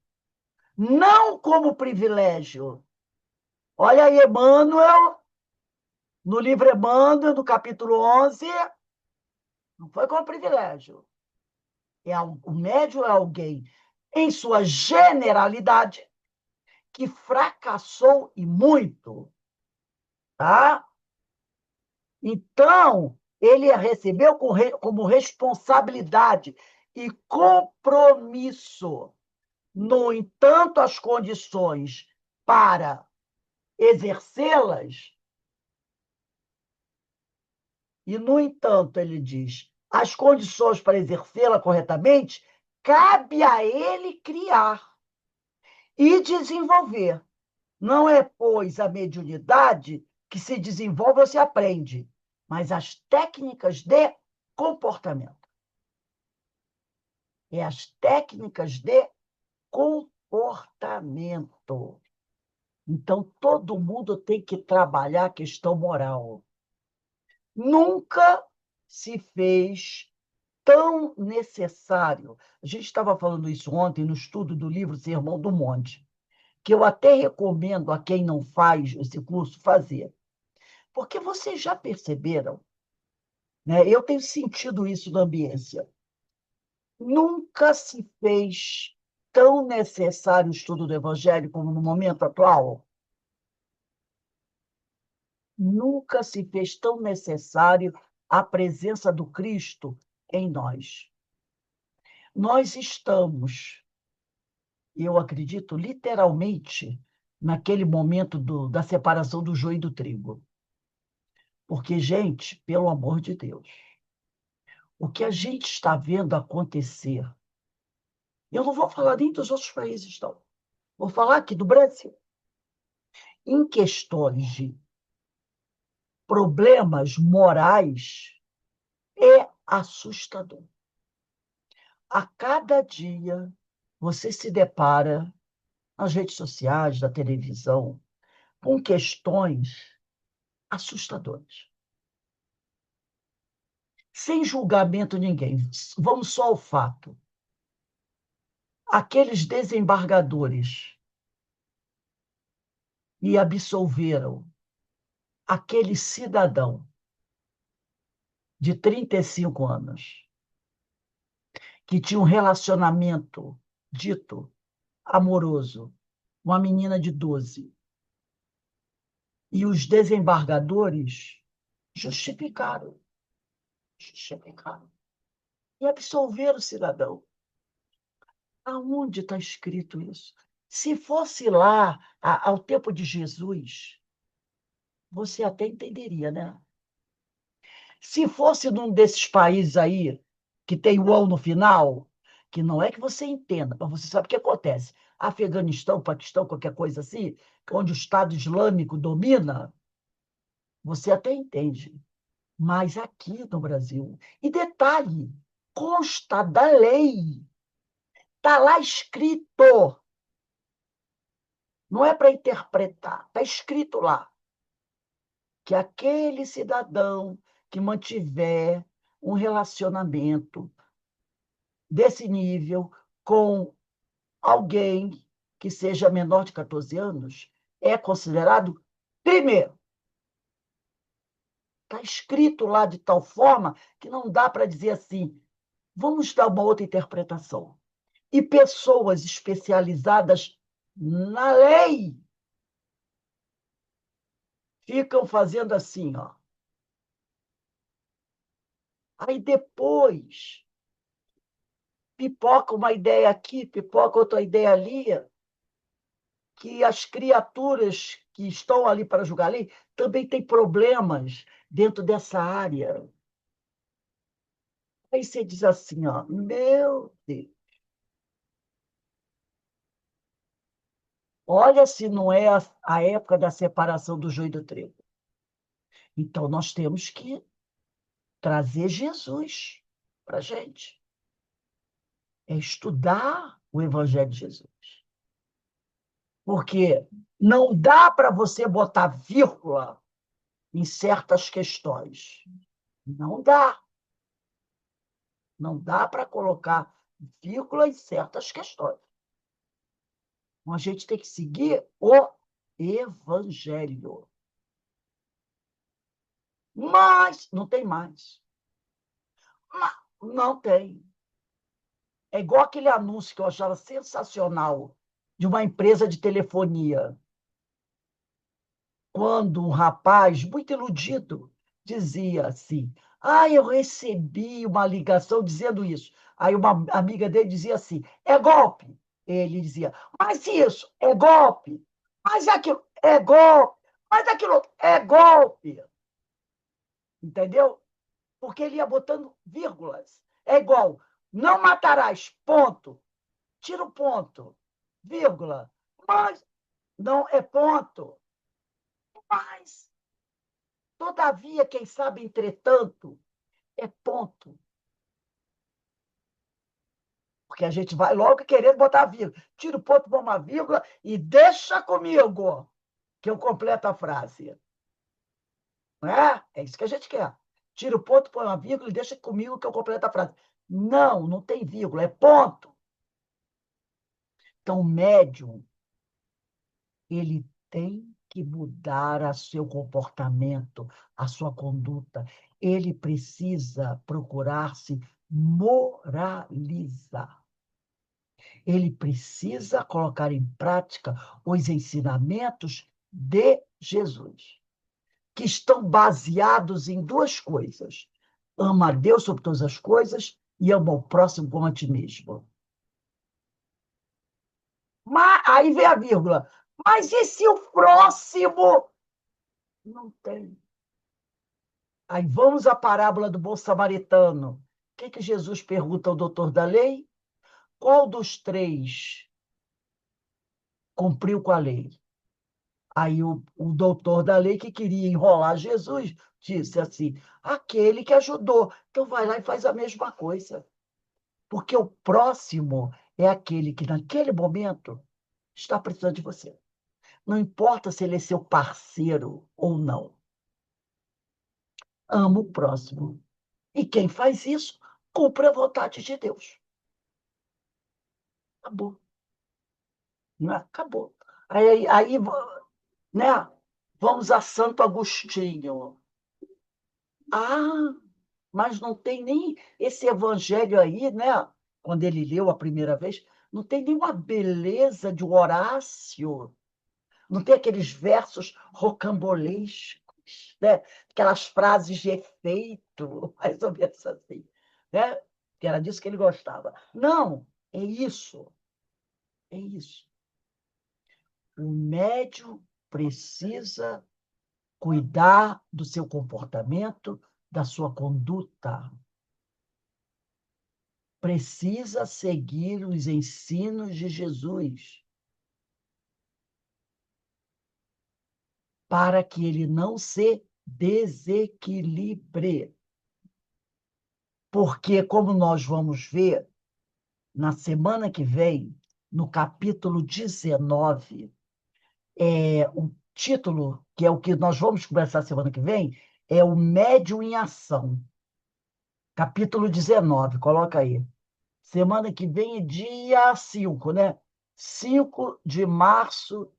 Speaker 1: não como privilégio. Olha aí, Emmanuel, no livro Emmanuel, no capítulo 11, não foi como privilégio. O médium é alguém, em sua generalidade, que fracassou e muito. Tá? Então, ele recebeu como responsabilidade e compromisso. No entanto, as condições para exercê-las, e, no entanto, ele diz, as condições para exercê-la corretamente, cabe a ele criar e desenvolver. Não é, pois, a mediunidade que se desenvolve ou se aprende, mas as técnicas de comportamento. É as técnicas de comportamento. Então, todo mundo tem que trabalhar a questão moral. Nunca se fez tão necessário. A gente estava falando isso ontem no estudo do livro Sermão do Monte, que eu até recomendo a quem não faz esse curso fazer. Porque vocês já perceberam, né? Eu tenho sentido isso na ambiência. Nunca se fez tão necessário o estudo do Evangelho como no momento atual. Nunca se fez tão necessário a presença do Cristo em nós. Nós estamos, eu acredito, literalmente, naquele momento da separação do joio e do trigo. Porque, gente, pelo amor de Deus, o que a gente está vendo acontecer, eu não vou falar nem dos outros países, não. Vou falar aqui do Brasil. Em questões de problemas morais, é assustador. A cada dia, você se depara nas redes sociais, na televisão, com questões assustadoras. Sem julgamento ninguém. Vamos só ao fato. Aqueles desembargadores e absolveram aquele cidadão de 35 anos que tinha um relacionamento dito amoroso, uma menina de 12. E os desembargadores justificaram. Justificaram. E absolveram o cidadão. Aonde está escrito isso? Se fosse lá, ao tempo de Jesus, você até entenderia, né? Se fosse num desses países aí, que tem o "ão" no final, que não é que você entenda, mas você sabe o que acontece. Afeganistão, Paquistão, qualquer coisa assim, onde o Estado Islâmico domina, você até entende. Mas aqui no Brasil, e detalhe, consta da lei, está lá escrito, não é para interpretar, está escrito lá, que aquele cidadão que mantiver um relacionamento desse nível com alguém que seja menor de 14 anos é considerado crime. Está escrito lá de tal forma que não dá para dizer assim, vamos dar uma outra interpretação. E pessoas especializadas na lei ficam fazendo assim, ó. Aí depois pipoca uma ideia aqui, pipoca outra ideia ali, que as criaturas que estão ali para julgar a lei também têm problemas dentro dessa área. Aí você diz assim, ó, meu Deus, olha se não é a época da separação do joio e do trigo. Então, nós temos que trazer Jesus para a gente. É estudar o Evangelho de Jesus. Porque não dá para você botar vírgula em certas questões. Não dá. Não dá para colocar vírgula em certas questões. Então, a gente tem que seguir o Evangelho. Mas não tem mais. Não tem. É igual aquele anúncio que eu achava sensacional de uma empresa de telefonia. Quando um rapaz, muito iludido, dizia assim: Ah, eu recebi uma ligação dizendo isso. Aí uma amiga dele dizia assim: É golpe. Ele dizia: Mas isso é golpe. Mas aquilo é golpe. Mas aquilo é golpe. Entendeu? Porque ele ia botando vírgulas. É igual: Não matarás, ponto. Tira o ponto. Vírgula. Mas não é ponto. Mas todavia, quem sabe, entretanto, é ponto. Porque a gente vai logo querendo botar a vírgula. Tira o ponto, põe uma vírgula e deixa comigo, que eu completo a frase. Não é? É isso que a gente quer. Tira o ponto, põe uma vírgula e deixa comigo que eu completo a frase. Não, não tem vírgula, é ponto. Então, o médium, ele tem que mudar o seu comportamento, a sua conduta. Ele precisa procurar se moralizar. Ele precisa colocar em prática os ensinamentos de Jesus, que estão baseados em duas coisas: ama a Deus sobre todas as coisas e ama o próximo como a ti mesmo. Mas, aí vem a vírgula. Mas e se o próximo não tem? Aí vamos à parábola do bom samaritano. O que Jesus pergunta ao doutor da lei? Qual dos três cumpriu com a lei? Aí o doutor da lei, que queria enrolar Jesus, disse assim: aquele que ajudou. Então vai lá e faz a mesma coisa. Porque o próximo é aquele que, naquele momento, está precisando de você. Não importa se ele é seu parceiro ou não. Ama o próximo. E quem faz isso, cumpre a vontade de Deus. Acabou. Não é? Acabou. Aí, né? Vamos a Santo Agostinho. Ah, mas não tem nem esse evangelho aí, né? Quando ele leu a primeira vez, não tem nenhuma beleza de Horácio, não tem aqueles versos rocambolescos, né? Aquelas frases de efeito, mais ou menos assim, né? Que era disso que ele gostava. Não, é isso, é isso. O médium precisa cuidar do seu comportamento, da sua conduta. Precisa seguir os ensinos de Jesus para que ele não se desequilibre. Porque, como nós vamos ver na semana que vem, no capítulo 19, o título, que é o que nós vamos conversar semana que vem, é o Médium em Ação. Capítulo 19, coloca aí. Semana que vem é dia 5, né? 5 de março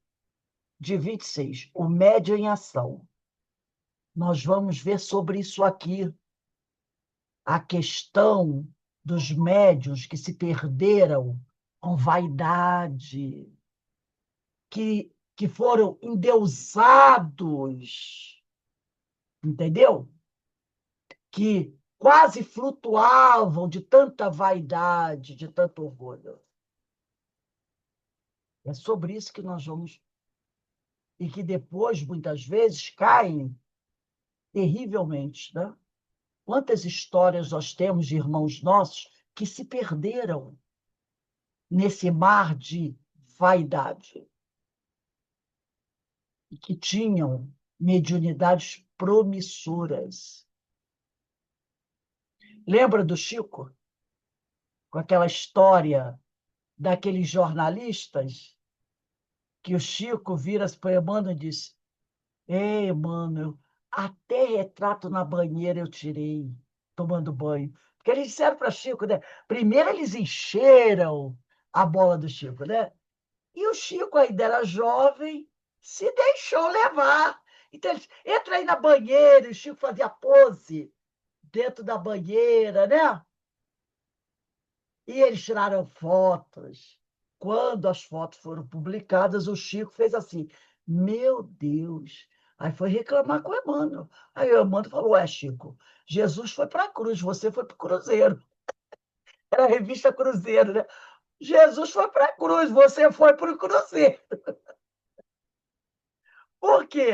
Speaker 1: de 26, o Médium em Ação. Nós vamos ver sobre isso aqui, a questão dos médiuns que se perderam com vaidade, que foram endeusados, entendeu? Que quase flutuavam de tanta vaidade, de tanto orgulho. É sobre isso que nós vamos. E que depois, muitas vezes, caem terrivelmente, né? Quantas histórias nós temos de irmãos nossos que se perderam nesse mar de vaidade e que tinham mediunidades promissoras. Lembra do Chico? Com aquela história daqueles jornalistas que o Chico vira-se para o Emmanuel e diz: Ei, Emmanuel, até retrato na banheira eu tirei, tomando banho. Porque eles disseram para Chico, né? Primeiro eles encheram a bola do Chico, né? E o Chico ainda era jovem, se deixou levar. Então, eles entra aí na banheira, e o Chico fazia pose dentro da banheira, né? E eles tiraram fotos. Quando as fotos foram publicadas, o Chico fez assim: Meu Deus! Aí foi reclamar com o Emmanuel. Aí o Emmanuel falou: Ué, Chico, Jesus foi para a cruz, você foi para o Cruzeiro. Era a revista Cruzeiro, né? Jesus foi para a cruz, você foi para o Cruzeiro. Por quê?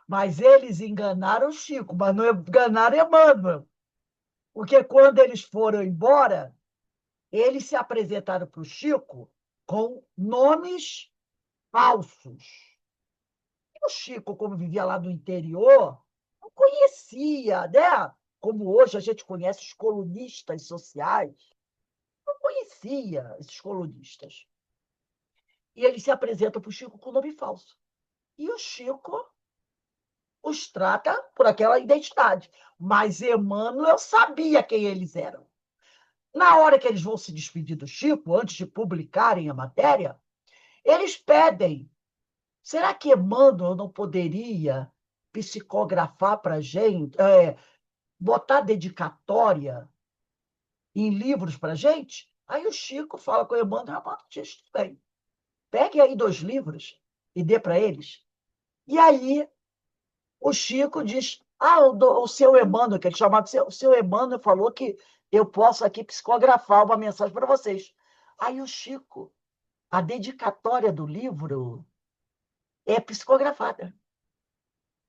Speaker 1: Mas eles enganaram o Chico, mas não enganaram Emmanuel. Porque quando eles foram embora, eles se apresentaram para o Chico com nomes falsos. E o Chico, como vivia lá no interior, não conhecia, né? Como hoje a gente conhece os colunistas sociais, não conhecia esses colunistas. E eles se apresentam para o Chico com nome falso. E o Chico os trata por aquela identidade. Mas Emmanuel sabia quem eles eram. Na hora que eles vão se despedir do Chico, antes de publicarem a matéria, eles pedem: será que Emmanuel não poderia psicografar para a gente, botar dedicatória em livros para a gente? Aí o Chico fala com o Emmanuel: diz, tudo bem. Pegue aí 2 livros e dê para eles. E aí o Chico diz: o seu Emmanuel, que ele chamava o seu Emmanuel, falou que eu posso aqui psicografar uma mensagem para vocês. Aí o Chico, a dedicatória do livro é psicografada.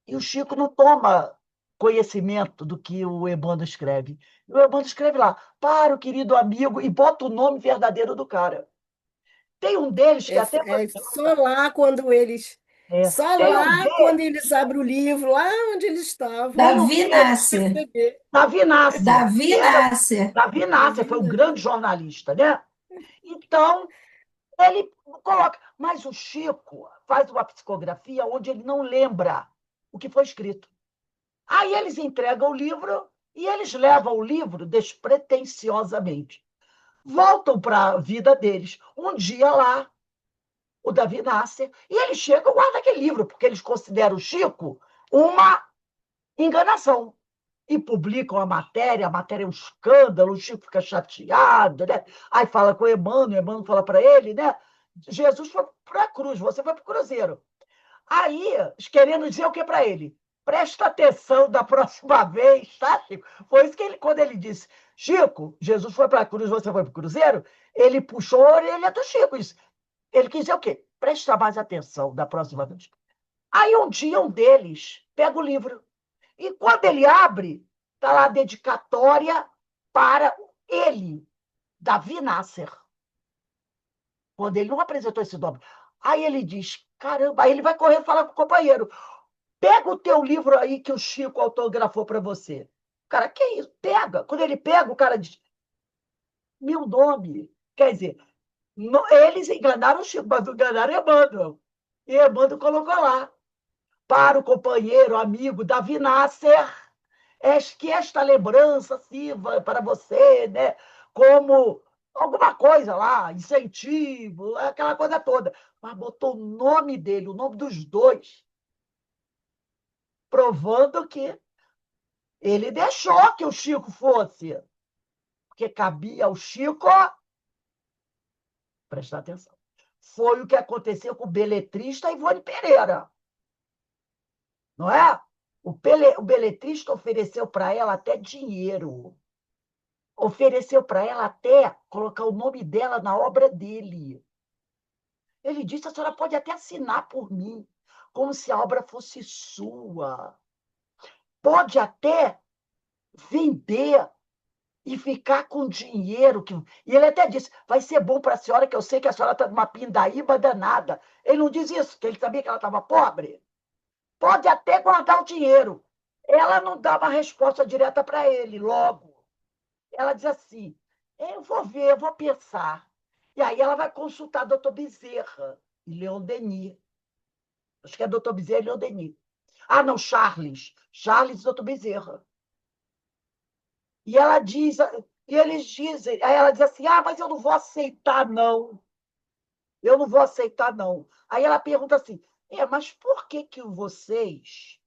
Speaker 1: E o Chico não toma conhecimento do que o Emmanuel escreve. E o Emmanuel escreve lá: para o querido amigo, e bota o nome verdadeiro do cara. Tem um deles que até.
Speaker 4: É só lá quando eles. Só
Speaker 1: Tem um
Speaker 4: lá quando
Speaker 1: deles,
Speaker 4: eles abrem o livro, lá onde eles estavam,
Speaker 1: tem um
Speaker 5: Davi
Speaker 1: deles,
Speaker 5: Nasser.
Speaker 4: perceber.
Speaker 1: Davi Nasser,
Speaker 5: Davi
Speaker 1: que era
Speaker 5: Nasser.
Speaker 1: Davi Nasser,
Speaker 4: Davi
Speaker 1: foi um
Speaker 4: Nasser.
Speaker 1: grande jornalista, né? Então, ele coloca. Mas o Chico faz uma psicografia onde ele não lembra o que foi escrito. Aí eles entregam o livro e eles levam o livro despretensiosamente. Voltam para a vida deles. Um dia lá, o Davi Nasser, e eles chegam e guardam aquele livro, porque eles consideram o Chico uma enganação. E publicam a matéria é um escândalo, o Chico fica chateado, né? Aí fala com o Emmanuel fala para ele, né? Jesus foi para a cruz, você foi para o cruzeiro. Aí, querendo dizer o que para ele? Presta atenção da próxima vez, tá, Chico? Foi isso que ele, quando ele disse, Chico, Jesus foi para a cruz, você foi para o cruzeiro, ele puxou a orelha do Chico. Ele quis dizer o quê? Presta mais atenção da próxima vez. Aí um dia um deles pega o livro. E quando ele abre, está lá a dedicatória para ele, Davi Nasser. Quando ele não apresentou esse nome. Aí ele diz, caramba, aí ele vai correr falar com o companheiro. Pega o teu livro aí que o Chico autografou para você. Cara, que isso? Pega. Quando ele pega, o cara diz, meu nome. Quer dizer, eles enganaram o Chico, mas não enganaram Emmanuel. E Emmanuel colocou lá. Para o companheiro, amigo Davi Nasser, que esta lembrança sirva para você, né? Como alguma coisa lá, incentivo, aquela coisa toda. Mas botou o nome dele, o nome dos dois, provando que ele deixou que o Chico fosse. Porque cabia ao Chico prestar atenção. Foi o que aconteceu com o beletrista Ivone Pereira. Não é? O beletrista ofereceu para ela até dinheiro. Ofereceu para ela até colocar o nome dela na obra dele. Ele disse, a senhora pode até assinar por mim, como se a obra fosse sua. Pode até vender e ficar com dinheiro. E ele até disse, vai ser bom para a senhora, que eu sei que a senhora está numa pindaíba danada. Ele não diz isso, que ele sabia que ela estava pobre. Pode até guardar o dinheiro. Ela não dá uma resposta direta para ele, logo. Ela diz assim, eu vou ver, eu vou pensar. E aí ela vai consultar doutor Bezerra e Leon Denis. Acho que é doutor Bezerra e Leon Denis. Ah, não, Charles. Charles e doutor Bezerra. E ela diz, e eles dizem, aí ela diz assim, mas eu não vou aceitar, não. Eu não vou aceitar, não. Aí ela pergunta assim, mas por que vocês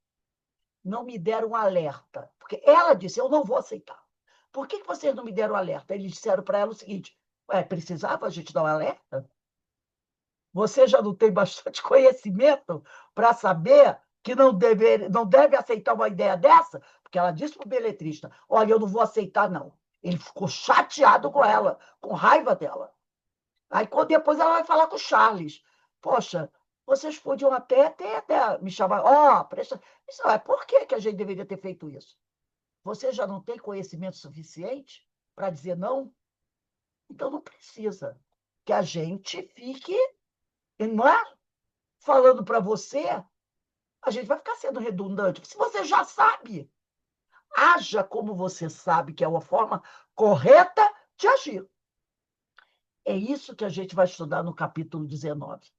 Speaker 1: não me deram um alerta? Porque ela disse, eu não vou aceitar. Por que vocês não me deram alerta? Eles disseram para ela o seguinte, precisava a gente dar um alerta? Você já não tem bastante conhecimento para saber que não deve aceitar uma ideia dessa? Porque ela disse para o beletrista, olha, eu não vou aceitar, não. Ele ficou chateado com ela, com raiva dela. Aí depois ela vai falar com o Charles. Poxa, vocês podiam até me chamar. Presta. Por que a gente deveria ter feito isso? Você já não tem conhecimento suficiente para dizer não? Então não precisa que a gente fique, não é? Falando para você, a gente vai ficar sendo redundante. Se você já sabe, haja como você sabe, que é uma forma correta de agir. É isso que a gente vai estudar no capítulo 19.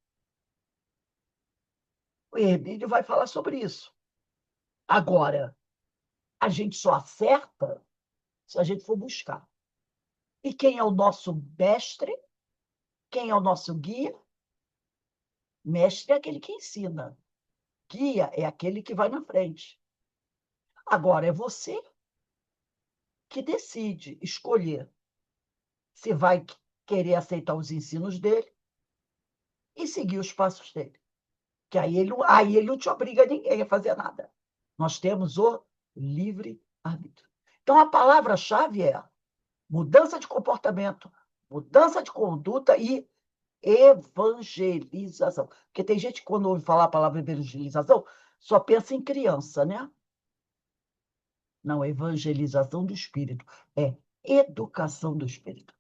Speaker 1: O Hermínio vai falar sobre isso. Agora, a gente só acerta se a gente for buscar. E quem é o nosso mestre? Quem é o nosso guia? Mestre é aquele que ensina. Guia é aquele que vai na frente. Agora, é você que decide escolher se vai querer aceitar os ensinos dele e seguir os passos dele. Que aí ele não te obriga ninguém a fazer nada. Nós temos o livre-arbítrio. Então, a palavra-chave é mudança de comportamento, mudança de conduta e evangelização. Porque tem gente que, quando ouve falar a palavra evangelização, só pensa em criança, né? Não, evangelização do espírito. É educação do espírito.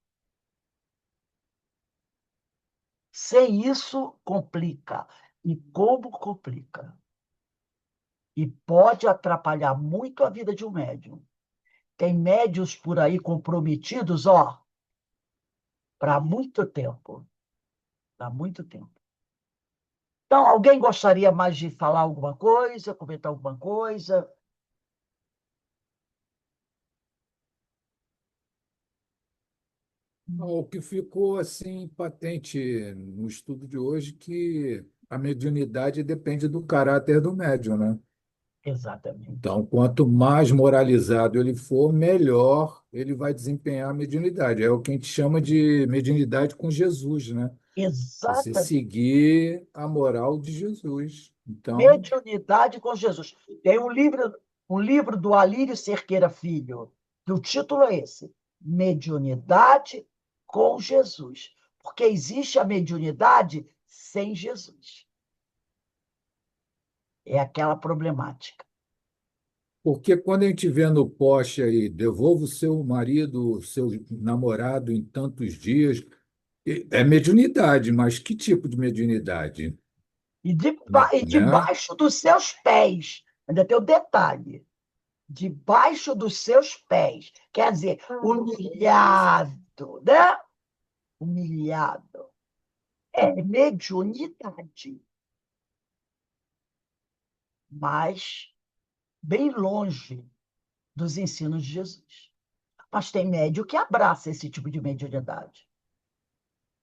Speaker 1: Sem isso, complica. E como complica? E pode atrapalhar muito a vida de um médium. Tem médiuns por aí comprometidos, para muito tempo. Para muito tempo. Então, alguém gostaria mais de falar alguma coisa, comentar alguma coisa?
Speaker 5: O que ficou assim patente no estudo de hoje que a mediunidade depende do caráter do médium, né?
Speaker 1: Exatamente.
Speaker 5: Então, quanto mais moralizado ele for, melhor ele vai desempenhar a mediunidade. É o que a gente chama de mediunidade com Jesus, né? Você
Speaker 1: Exatamente.
Speaker 5: seguir a moral de Jesus. Então,
Speaker 1: Mediunidade com Jesus. Tem um livro do Alírio Cerqueira Filho, que o título é esse: Mediunidade com Jesus. Porque existe a mediunidade sem Jesus. É aquela problemática.
Speaker 5: porque quando a gente vê no poste aí, devolva o seu marido, o seu namorado em tantos dias, é mediunidade, mas que tipo de mediunidade?
Speaker 1: E
Speaker 5: Né?
Speaker 1: debaixo dos seus pés, ainda tem o detalhe, debaixo dos seus pés, quer dizer, humilhado, né? Humilhado. É mediunidade, mas bem longe dos ensinos de Jesus. Mas tem médio que abraça esse tipo de mediunidade.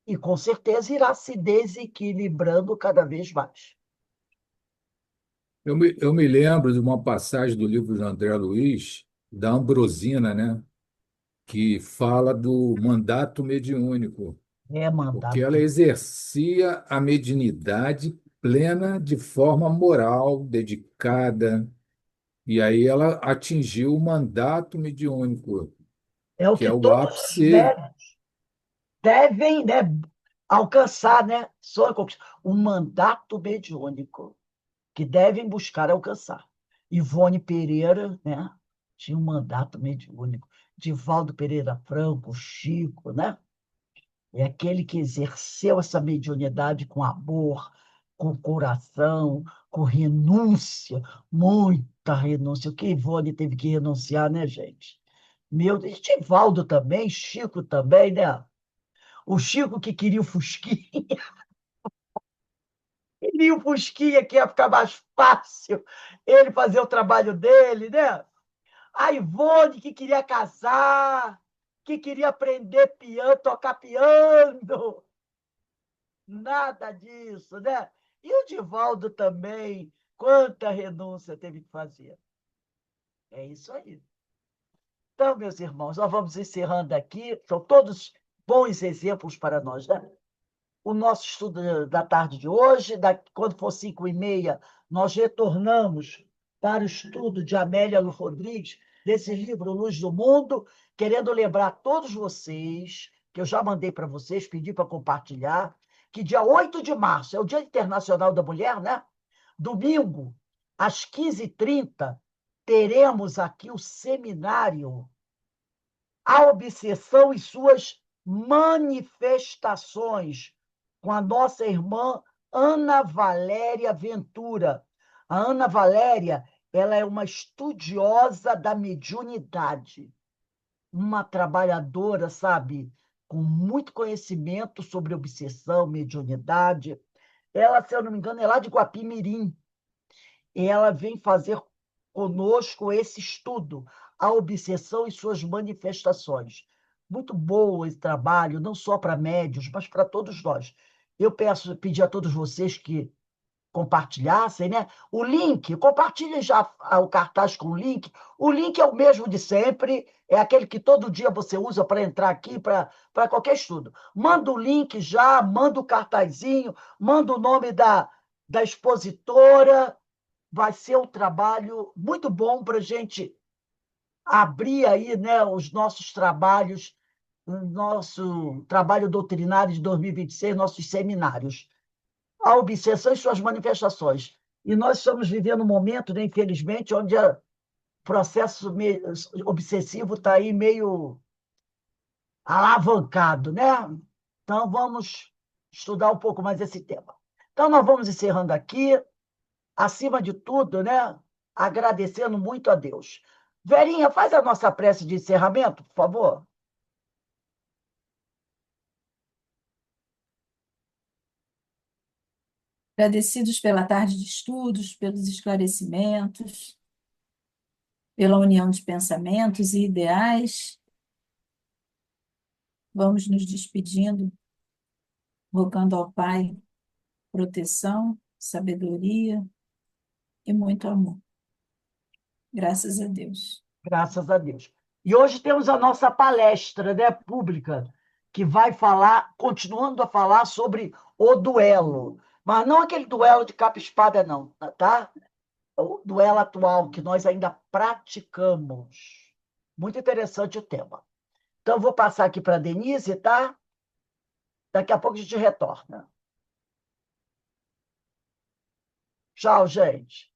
Speaker 1: E com certeza irá se desequilibrando cada vez mais.
Speaker 5: Eu me lembro de uma passagem do livro de André Luiz, da Ambrosina, né? Que fala do mandato mediúnico,
Speaker 1: É
Speaker 5: porque ela
Speaker 1: mandato.
Speaker 5: exercia a mediunidade plena de forma moral, dedicada, e aí ela atingiu o mandato mediúnico,
Speaker 1: É o
Speaker 5: que
Speaker 1: que
Speaker 5: é o
Speaker 1: todos os
Speaker 5: ápice.
Speaker 1: médios devem, né, alcançar, né? O mandato mediúnico, que devem buscar alcançar. Ivone Pereira, né? Tinha um mandato mediúnico. Divaldo Pereira Franco, Chico, né? É aquele que exerceu essa mediunidade com amor, com coração, com renúncia, muita renúncia. O que Ivone teve que renunciar, né, gente? Meu Deus, Divaldo também, Chico também, né? O Chico que queria o Fusquinha, queria o Fusquinha que ia ficar mais fácil ele fazer o trabalho dele, né? A Ivone que queria casar, que queria aprender piano, tocar piano. Nada disso, né? E o Divaldo também, quanta renúncia teve que fazer. É isso aí. Então, meus irmãos, nós vamos encerrando aqui. São todos bons exemplos para nós, né? O nosso estudo da tarde de hoje, quando for 5h30, nós retornamos para o estudo de Amélia Rodrigues, desse livro Luz do Mundo, querendo lembrar a todos vocês, que eu já mandei para vocês, pedi para compartilhar, que dia 8 de março é o Dia Internacional da Mulher, né? Domingo, às 15h30, teremos aqui o seminário A Obsessão e Suas Manifestações, com a nossa irmã Ana Valéria Ventura. A Ana Valéria, ela é uma estudiosa da mediunidade, uma trabalhadora, sabe, com muito conhecimento sobre obsessão, mediunidade. Ela, se eu não me engano, é lá de Guapimirim. E ela vem fazer conosco esse estudo, a obsessão e suas manifestações. Muito bom esse trabalho, não só para médios, mas para todos nós. Eu pedi a todos vocês que compartilhassem, né? O link, compartilhem já o cartaz com o link. O link é o mesmo de sempre, é aquele que todo dia você usa para entrar aqui para qualquer estudo. Manda o link já, manda o cartazinho, manda o nome da expositora. Vai ser um trabalho muito bom para a gente abrir aí, né, os nossos trabalhos, o nosso trabalho doutrinário de 2026, nossos seminários. A obsessão e suas manifestações. E nós estamos vivendo um momento, né, infelizmente, onde o processo obsessivo está aí meio alavancado, né? Então, vamos estudar um pouco mais esse tema. Então, nós vamos encerrando aqui, acima de tudo, né? Agradecendo muito a Deus. Verinha, faz a nossa prece de encerramento, por favor.
Speaker 6: Agradecidos pela tarde de estudos, pelos esclarecimentos, pela união de pensamentos e ideais, vamos nos despedindo, rogando ao Pai proteção, sabedoria e muito amor. Graças a Deus.
Speaker 1: Graças a Deus. E hoje temos a nossa palestra, né, pública, que vai falar, continuando a falar sobre o duelo. Mas não aquele duelo de capa e espada, não, tá? O duelo atual, que nós ainda praticamos. Muito interessante o tema. Então, eu vou passar aqui para a Denise, tá? Daqui a pouco a gente retorna. Tchau, gente.